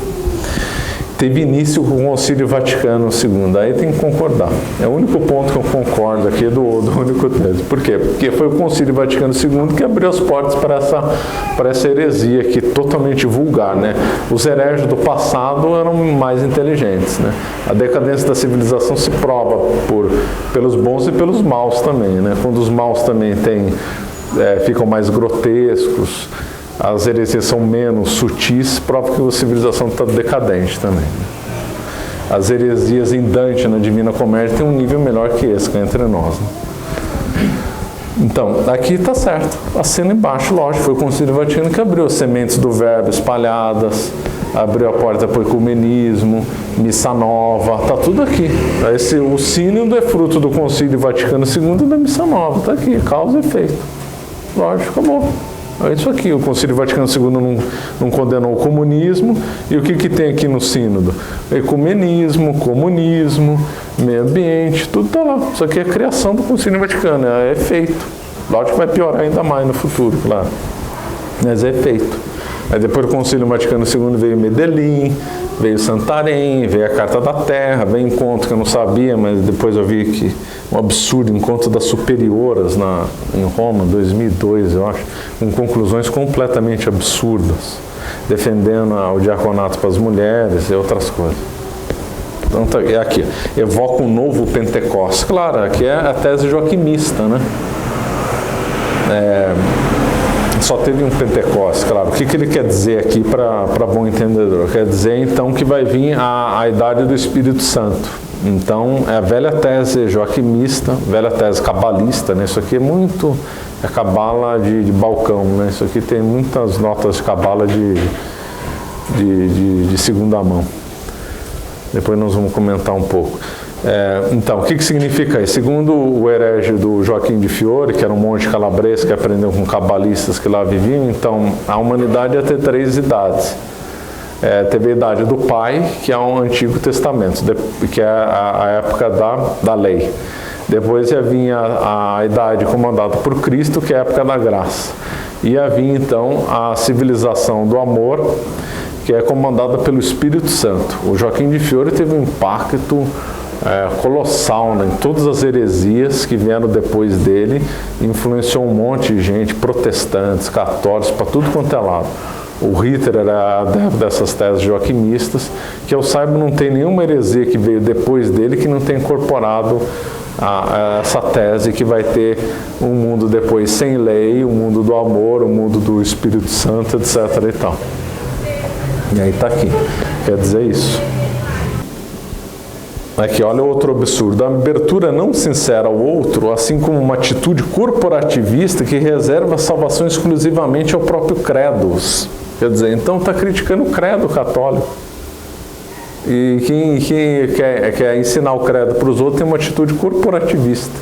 Teve início com o Concílio Vaticano II, aí tem que concordar. É o único ponto que eu concordo aqui do único texto. Por quê? Porque foi o Concílio Vaticano II que abriu as portas para essa heresia aqui, totalmente vulgar, né? Os hereges do passado eram mais inteligentes, né? A decadência da civilização se prova pelos bons e pelos maus também, né? Quando os maus também ficam mais grotescos, as heresias são menos sutis, prova que a civilização está decadente também. As heresias em Dante, na Divina Comédia, tem um nível melhor que esse, que é entre nós. Né? Então, aqui está certo. Assina embaixo, lógico, foi o Concílio Vaticano que abriu as sementes do verbo espalhadas, abriu a porta para o ecumenismo, missa nova, está tudo aqui. O sínodo é fruto do Concílio Vaticano II e da missa nova, está aqui, causa e efeito. Lógico, acabou. É isso aqui, o Concílio Vaticano II não condenou o comunismo, e o que tem aqui no sínodo? Ecumenismo, comunismo, meio ambiente, tudo está lá. Isso aqui é a criação do Concílio Vaticano, é efeito. Lógico que vai piorar ainda mais no futuro, claro, mas é efeito. Aí depois do Concílio Vaticano II veio Medellín, veio Santarém, veio a Carta da Terra, veio encontro que eu não sabia, mas depois eu vi que um absurdo, encontro das superioras em Roma, 2002, eu acho, com conclusões completamente absurdas, defendendo o diaconato para as mulheres e outras coisas. Então, é aqui, evoca um novo Pentecostes. Claro, aqui é a tese joaquimista, né? só teve um Pentecostes, claro. O que ele quer dizer aqui para bom entendedor? Quer dizer, então, que vai vir a idade do Espírito Santo. Então, é a velha tese joaquimista, velha tese cabalista, né? Isso aqui é muito cabala de balcão, né? Isso aqui tem muitas notas de cabala de segunda mão. Depois nós vamos comentar um pouco. Então, o que significa isso? Segundo o herege do Joaquim de Fiore, que era um monge calabrês que aprendeu com cabalistas que lá viviam, então a humanidade ia ter 3 idades. Teve a idade do Pai, que é o Antigo Testamento, que é a época da lei. Depois ia vir a idade comandada por Cristo, que é a época da graça. Ia vir então a civilização do amor, que é comandada pelo Espírito Santo. O Joaquim de Fiore teve um impacto colossal, né, em todas as heresias que vieram depois dele, influenciou um monte de gente, protestantes, católicos, para tudo quanto é lado. O Ritter era dessas teses joaquimistas, que eu saiba não tem nenhuma heresia que veio depois dele que não tenha incorporado essa tese que vai ter um mundo depois sem lei, um mundo do amor, um mundo do Espírito Santo, etc. e tal. E aí está aqui, quer dizer isso. Aqui, olha outro absurdo. A abertura não sincera ao outro, assim como uma atitude corporativista que reserva a salvação exclusivamente ao próprio credo. Quer dizer, então está criticando o credo católico. E quem quer ensinar o credo para os outros tem uma atitude corporativista.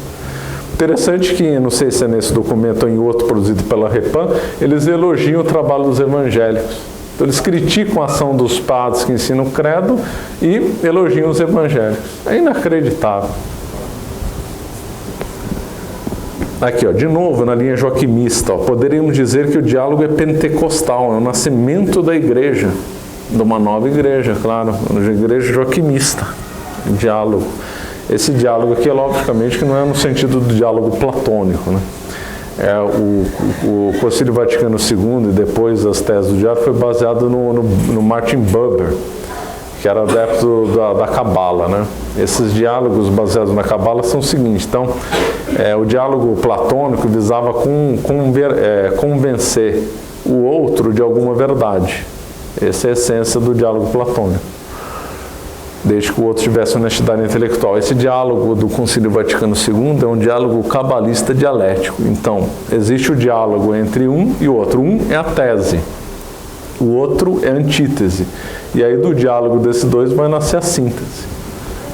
Interessante que, não sei se é nesse documento ou em outro produzido pela Repan, eles elogiam o trabalho dos evangélicos. Então, eles criticam a ação dos padres que ensinam o credo e elogiam os evangélicos. É inacreditável. Aqui, ó, de novo, na linha joaquimista, ó, poderíamos dizer que o diálogo é pentecostal, é o nascimento da igreja, de uma nova igreja, claro, uma igreja joaquimista, diálogo. Esse diálogo aqui, logicamente, que não é no sentido do diálogo platônico, né? O Concílio Vaticano II e depois as teses do diálogo foi baseado no Martin Buber, que era adepto da Cabala, né? Esses diálogos baseados na Cabala são os seguintes. Então, o diálogo platônico visava convencer o outro de alguma verdade. Essa é a essência do diálogo platônico, desde que o outro tivesse honestidade intelectual. Esse diálogo do Concílio Vaticano II é um diálogo cabalista dialético. Então, existe o diálogo entre um e o outro. Um é a tese, o outro é a antítese. E aí do diálogo desses dois vai nascer a síntese.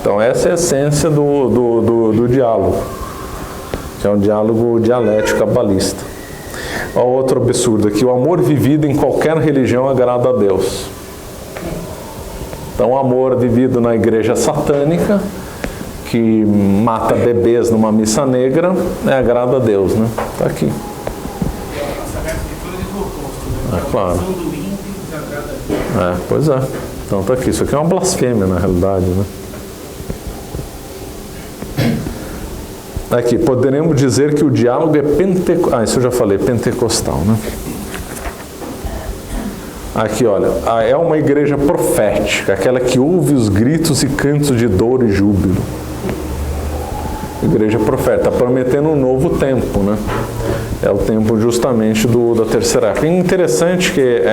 Então, essa é a essência do diálogo, que é um diálogo dialético cabalista. Olha outro absurdo aqui: o amor vivido em qualquer religião agrada a Deus. Então, o amor vivido na igreja satânica, que mata bebês numa missa negra, agrada a Deus, né? Está aqui. Claro. Pois é. Então está aqui. Isso aqui é uma blasfêmia, na realidade, né? Aqui, poderemos dizer que o diálogo é pentecostal. Isso eu já falei, pentecostal, né? Aqui, olha, é uma igreja profética, aquela que ouve os gritos e cantos de dor e júbilo. Igreja profética, está prometendo um novo tempo, né? É o tempo justamente da terceira época. E interessante que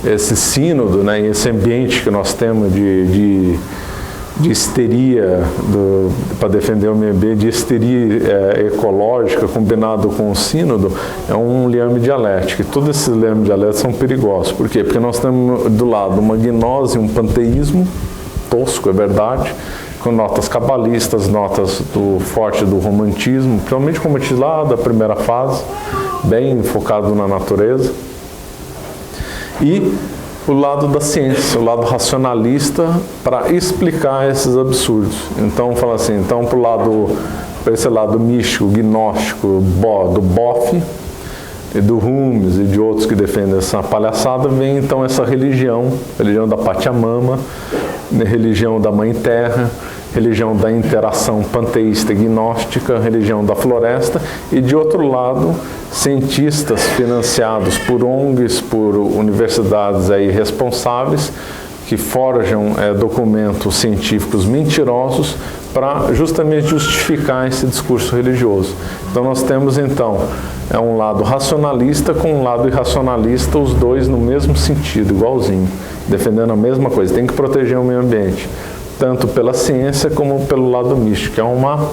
esse sínodo, né, esse ambiente que nós temos de histeria, para defender o meio ambiente, de histeria ecológica combinado com o sínodo, é um liame dialético. E todos esses liames dialéticos são perigosos. Por quê? Porque nós temos do lado uma gnose, um panteísmo tosco, é verdade, com notas cabalistas, notas forte do romantismo, principalmente romantismo lá da primeira fase, bem focado na natureza. E o lado da ciência, o lado racionalista, para explicar esses absurdos. Então, fala assim, para esse lado místico, gnóstico, do Boff, e do Humes e de outros que defendem essa palhaçada, vem então essa religião da Pachamama, religião da Mãe Terra, religião da interação panteísta e gnóstica, religião da floresta, e de outro lado, cientistas financiados por ONGs, por universidades aí responsáveis, que forjam documentos científicos mentirosos para justamente justificar esse discurso religioso. Então nós temos então É um lado racionalista com um lado irracionalista, os dois no mesmo sentido, igualzinho, defendendo a mesma coisa. Tem que proteger o meio ambiente, tanto pela ciência como pelo lado místico. É uma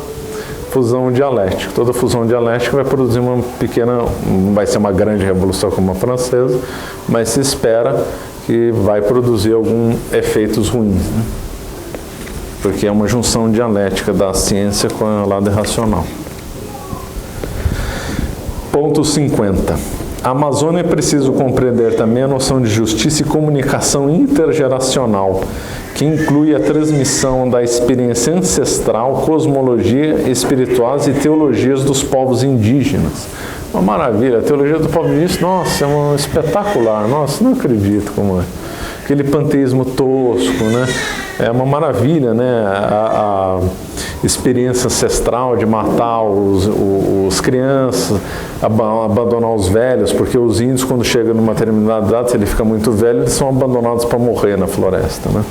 fusão dialética. Toda fusão dialética vai produzir uma pequena, não vai ser uma grande revolução como a francesa, mas se espera que vai produzir alguns efeitos ruins, né? Porque é uma junção dialética da ciência com o lado irracional. Ponto 50. A Amazônia é preciso compreender também a noção de justiça e comunicação intergeracional, que inclui a transmissão da experiência ancestral, cosmologia, espirituais e teologias dos povos indígenas. Uma maravilha, a teologia do povo indígena, nossa, é um espetacular, nossa, não acredito como é. Aquele panteísmo tosco, né? É uma maravilha, né? A experiência ancestral de matar os crianças, abandonar os velhos, porque os índios, quando chegam numa determinada idade, se ele fica muito velho, eles são abandonados para morrer na floresta, né?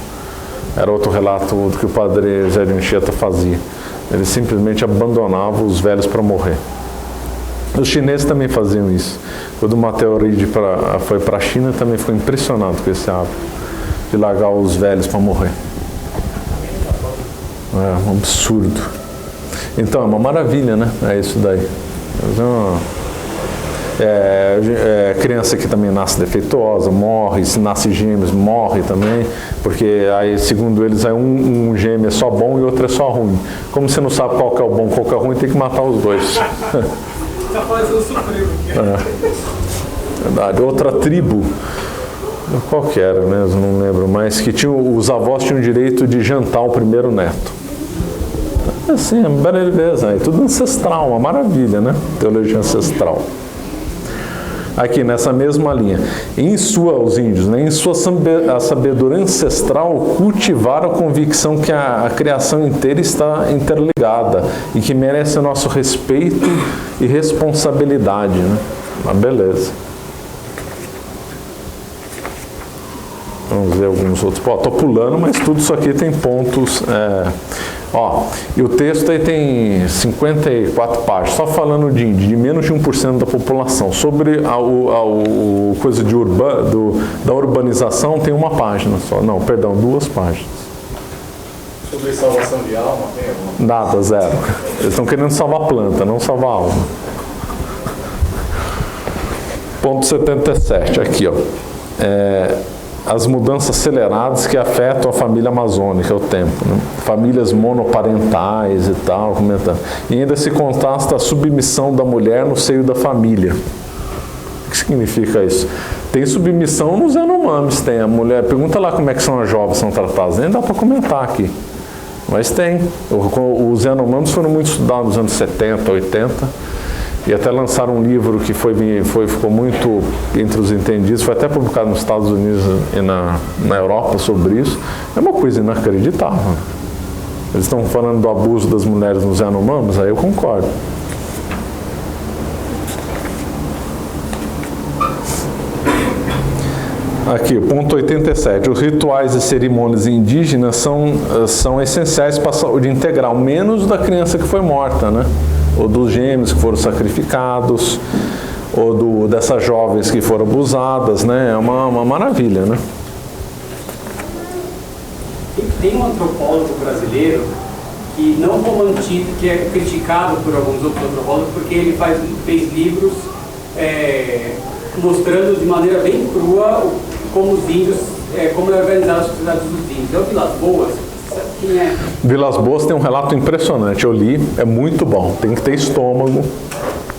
Era outro relato do que o padre Zé de Anchieta fazia. Ele simplesmente abandonava os velhos para morrer. Os chineses também faziam isso. Quando o Matteo Ricci foi para a China, também ficou impressionado com esse hábito de largar os velhos para morrer. É um absurdo. Então, é uma maravilha, né? É isso daí. Criança que também nasce defeituosa, morre, se nasce gêmeos, morre também, porque aí, segundo eles, aí um gêmeo é só bom e outro é só ruim. Como você não sabe qual que é o bom e qual que é o ruim, tem que matar os dois. Capaz de sofrer. Verdade. Outra tribo, qual que era mesmo, não lembro, mas que os avós tinham o direito de jantar o primeiro neto. Assim, beleza, é tudo ancestral, uma maravilha, né? Teologia ancestral. Aqui nessa mesma linha, os índios, né, em sua sabedoria ancestral, cultivaram a convicção que a criação inteira está interligada e que merece o nosso respeito e responsabilidade, né? Uma beleza. Vamos ver alguns outros. Estou pulando, mas tudo isso aqui tem pontos. E o texto aí tem 54 páginas, só falando de menos de 1% da população. Sobre a coisa da urbanização tem uma página só. Não, perdão, 2 páginas. Sobre salvação de alma, tem alguma? Nada, 0. Eles estão querendo salvar a planta, não salvar a alma. Ponto 77, aqui, ó. As mudanças aceleradas que afetam a família amazônica, o tempo, né? Famílias monoparentais e tal, comentando. E ainda se contrasta a submissão da mulher no seio da família. O que significa isso? Tem submissão nos Yanomamis, tem a mulher. Pergunta lá como é que são as jovens são tratadas, nem dá para comentar aqui. Mas tem. Os Yanomamis foram muito estudados nos anos 70, 80. E até lançaram um livro que ficou muito entre os entendidos, foi até publicado nos Estados Unidos e na Europa sobre isso. É uma coisa inacreditável. Eles estão falando do abuso das mulheres nos Yanomamis, aí eu concordo. Aqui, ponto 87. Os rituais e cerimônias indígenas são essenciais para a saúde integral, menos da criança que foi morta, né? Ou dos gêmeos que foram sacrificados, ou dessas jovens que foram abusadas, né? É uma maravilha, né? Tem um antropólogo brasileiro que não romantiza, que é criticado por alguns outros antropólogos, porque ele fez livros mostrando de maneira bem crua como os índios, como é organizada a sociedade dos índios. É o Vilas Boas. Quem é? Vilas Boas tem um relato impressionante, eu li, é muito bom, tem que ter estômago.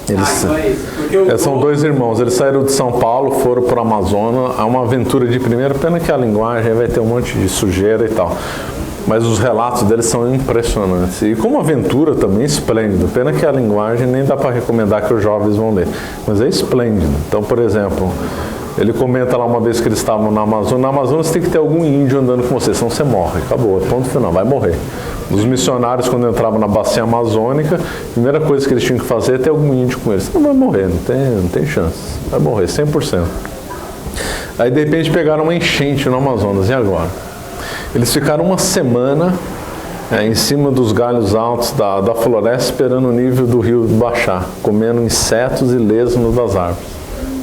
Então é isso. São 2 irmãos, eles saíram de São Paulo, foram para o Amazonas, é uma aventura de primeira, pena que a linguagem vai ter um monte de sujeira e tal. Mas os relatos deles são impressionantes. E como aventura também esplêndido. Pena que a linguagem nem dá para recomendar que os jovens vão ler. Mas é esplêndido. Então, por exemplo, ele comenta lá uma vez que eles estavam na Amazônia. Na Amazônia você tem que ter algum índio andando com você, senão você morre. Acabou, ponto final, vai morrer. Os missionários, quando entravam na bacia amazônica, a primeira coisa que eles tinham que fazer é ter algum índio com eles. Senão vai morrer, não tem chance. Vai morrer, 100%. Aí, de repente, pegaram uma enchente no Amazonas. E agora? Eles ficaram uma semana em cima dos galhos altos da floresta, esperando o nível do rio baixar, comendo insetos e lesmas das árvores.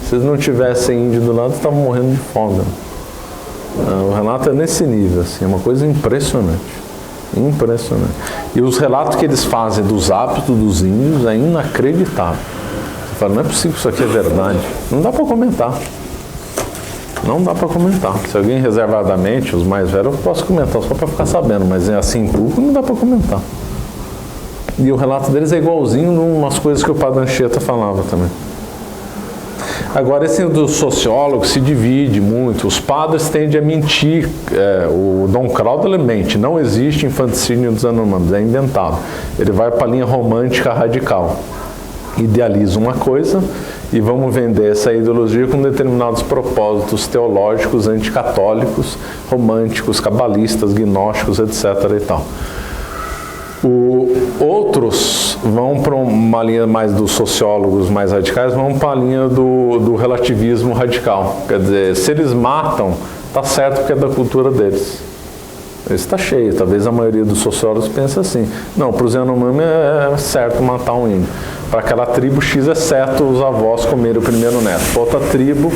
Se eles não tivessem índio do lado, estavam morrendo de fome. O relato é nesse nível, assim, é uma coisa impressionante. Impressionante. E os relatos que eles fazem dos hábitos dos índios é inacreditável. Você fala, não é possível que isso aqui é verdade. Não dá para comentar. Não dá para comentar. Se alguém reservadamente, os mais velhos, eu posso comentar só para ficar sabendo, mas assim em público não dá para comentar. E o relato deles é igualzinho a umas coisas que o Padre Anchieta falava também. Agora, esse dos sociólogos se divide muito. Os padres tendem a mentir. O Dom Cláudio mente. Não existe infanticídio dos Yanomamis, é inventado. Ele vai para a linha romântica radical. Idealiza uma coisa e vamos vender essa ideologia com determinados propósitos teológicos, anticatólicos, românticos, cabalistas, gnósticos, etc. e tal. Outros vão para uma linha mais dos sociólogos mais radicais, vão para a linha do relativismo radical. Quer dizer, se eles matam, está certo porque é da cultura deles. Isso está cheio. Talvez a maioria dos sociólogos pense assim. Não, para os Yanomami é certo matar um índio. Para aquela tribo X é certo os avós comerem o primeiro neto. Para outra tribo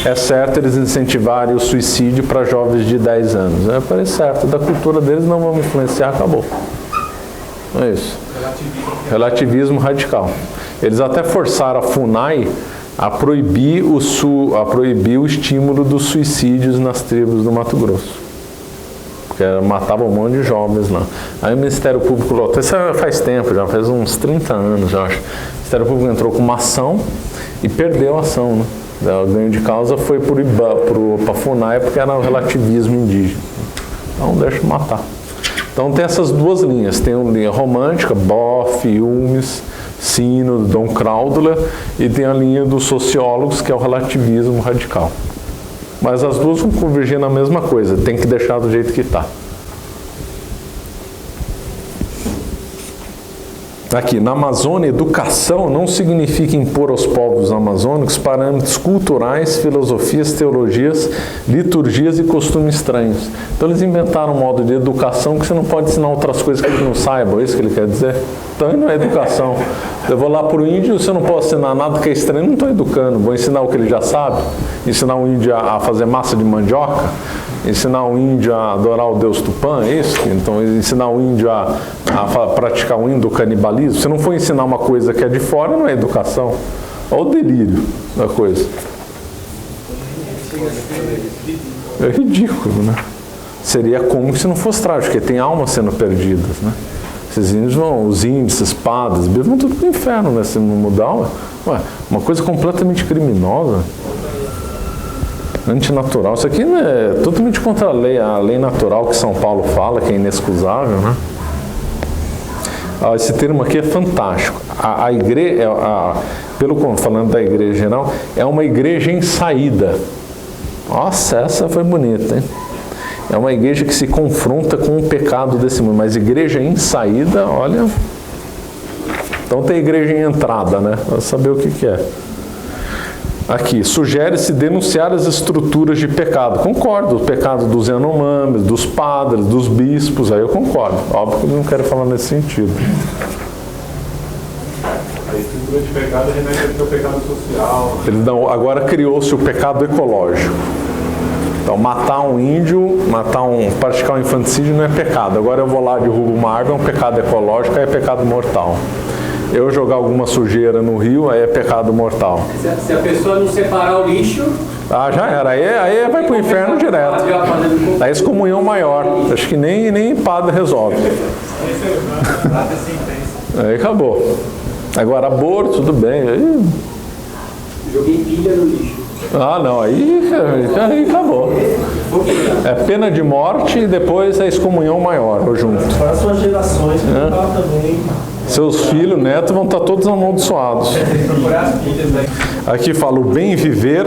é certo eles incentivarem o suicídio para jovens de 10 anos. Parece certo. Da cultura deles não vamos influenciar, acabou. É isso. Relativismo radical. Eles até forçaram a FUNAI a proibir o estímulo dos suicídios nas tribos do Mato Grosso. Porque matava um monte de jovens lá. Aí o Ministério Público lotou, isso faz tempo, já faz uns 30 anos, eu acho. O Ministério Público entrou com uma ação e perdeu a ação, né? O ganho de causa foi para a FUNAI porque era o relativismo indígena. Então deixa eu matar. Então tem essas duas linhas, tem a linha romântica, Boff, Humes, Sino, Dom Cráudula, e tem a linha dos sociólogos, que é o relativismo radical. Mas as duas vão convergir na mesma coisa, tem que deixar do jeito que está. Aqui, na Amazônia, educação não significa impor aos povos amazônicos parâmetros culturais, filosofias, teologias, liturgias e costumes estranhos. Então eles inventaram um modo de educação que você não pode ensinar outras coisas que eles não saibam, é isso que ele quer dizer? Então não é educação. Eu vou lá para o índio, se eu não posso ensinar nada que é estranho, não estou educando. Vou ensinar o que ele já sabe? Ensinar o índio a fazer massa de mandioca? Ensinar o índio a adorar o deus Tupã, é isso? Então, ensinar o índio a praticar o índio canibalismo. Se não for ensinar uma coisa que é de fora, não é educação. Olha o delírio da coisa. É ridículo, né? Seria como se não fosse trágico, porque tem almas sendo perdidas, né? Esses índios vão, os índios, espadas, vão tudo para o inferno, né? Se não mudar, uma coisa completamente criminosa. Antinatural. Isso aqui é totalmente contra a lei natural que São Paulo fala, que é inexcusável, né? Esse termo aqui é fantástico. A igreja, falando da igreja geral, é uma igreja em saída. Nossa, essa foi bonita, hein? É uma igreja que se confronta com o pecado desse mundo, mas igreja em saída, olha... Então tem igreja em entrada, né? Para saber o que é. Aqui, sugere-se denunciar as estruturas de pecado. Concordo, o pecado dos Yanomamis, dos padres, dos bispos, aí eu concordo. Óbvio que eu não quero falar nesse sentido. A estrutura de pecado remete ao pecado social. Agora criou-se o pecado ecológico. Então, matar um índio, praticar um infanticídio não é pecado. Agora eu vou lá e derrubo uma árvore, é um pecado ecológico, aí é pecado mortal. Eu jogar alguma sujeira no rio, aí é pecado mortal. Se a pessoa não separar o lixo... Já era. Aí vai para o inferno direto. Aí excomunhão maior. Acho que nem padre resolve. Aí acabou. Agora aborto, tudo bem. Aí... Joguei pilha no lixo. Não, aí acabou. É pena de morte e depois é excomunhão maior, junto. Para as suas gerações, também. Seus filhos, netos vão estar todos amaldiçoados. Aqui fala, o bem viver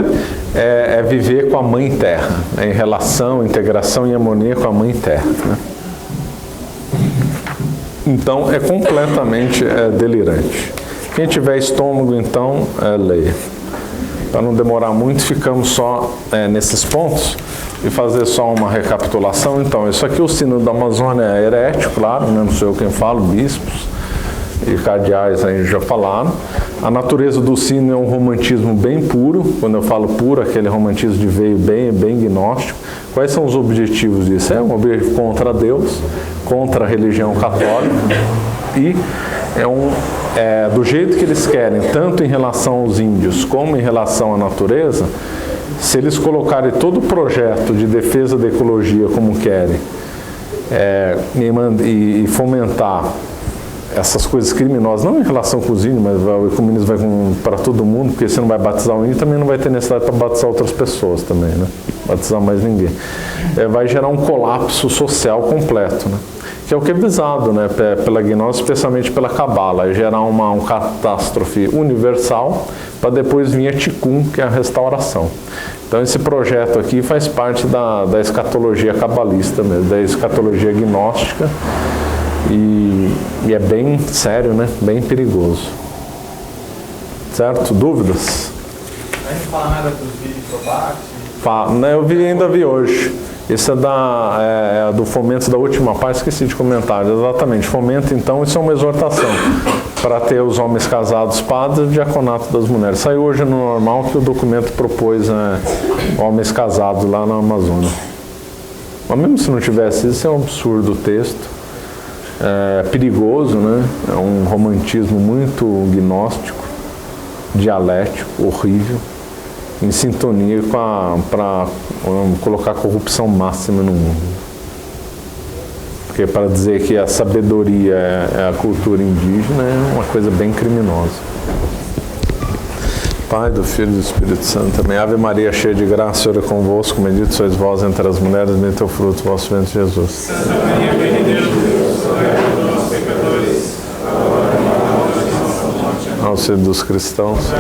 é viver com a Mãe Terra, em relação, integração e harmonia com a Mãe Terra. Né? Então, é completamente delirante. Quem tiver estômago, então, leia. Para não demorar muito, ficamos só nesses pontos. e fazer só uma recapitulação. Então, isso aqui, o Sínodo da Amazônia é herético, claro, né? Não sou eu quem falo, bispos e cardeais aí já falaram. A natureza do Sínodo é um romantismo bem puro. Quando eu falo puro, aquele romantismo de veio bem gnóstico. Quais são os objetivos disso? É um objetivo contra Deus, contra a religião católica, e do jeito que eles querem, tanto em relação aos índios como em relação à natureza. Se eles colocarem todo o projeto de defesa da ecologia como querem, e fomentar essas coisas criminosas, não em relação com os índios, mas o ecumenismo vai para todo mundo, porque você não vai batizar o índio, também não vai ter necessidade para batizar outras pessoas também, né? Batizar mais ninguém. Vai gerar um colapso social completo, né? Que é o que é visado, né? Pela gnose, especialmente pela cabala, gerar uma catástrofe universal, para depois vir a Tikkun, que é a restauração. Então esse projeto aqui faz parte da escatologia cabalista mesmo, da escatologia gnóstica, e é bem sério, né? Bem perigoso. Certo? Dúvidas? A gente fala nada dos vídeos pro Eu ainda vi hoje. Isso é do fomento da última parte, esqueci de comentar. Exatamente, fomento, então, isso é uma exortação para ter os homens casados padres e o diaconato das mulheres. Saiu hoje no Normal que o documento propôs homens casados lá na Amazônia. Mas mesmo se não tivesse isso, é um absurdo o texto. É perigoso, né? É um romantismo muito gnóstico, dialético, horrível, em sintonia para colocar a corrupção máxima no mundo. Porque para dizer que a sabedoria é a cultura indígena é uma coisa bem criminosa. Pai, do Filho e do Espírito Santo. Também. Ave Maria, cheia de graça, o Senhor é convosco, bendito sois vós entre as mulheres, bendito é o fruto do vosso ventre, Jesus. Santa Maria, Mãe de Deus, rogai por nós, pecadores, agora e na hora de nossa morte. Auxílio dos cristãos.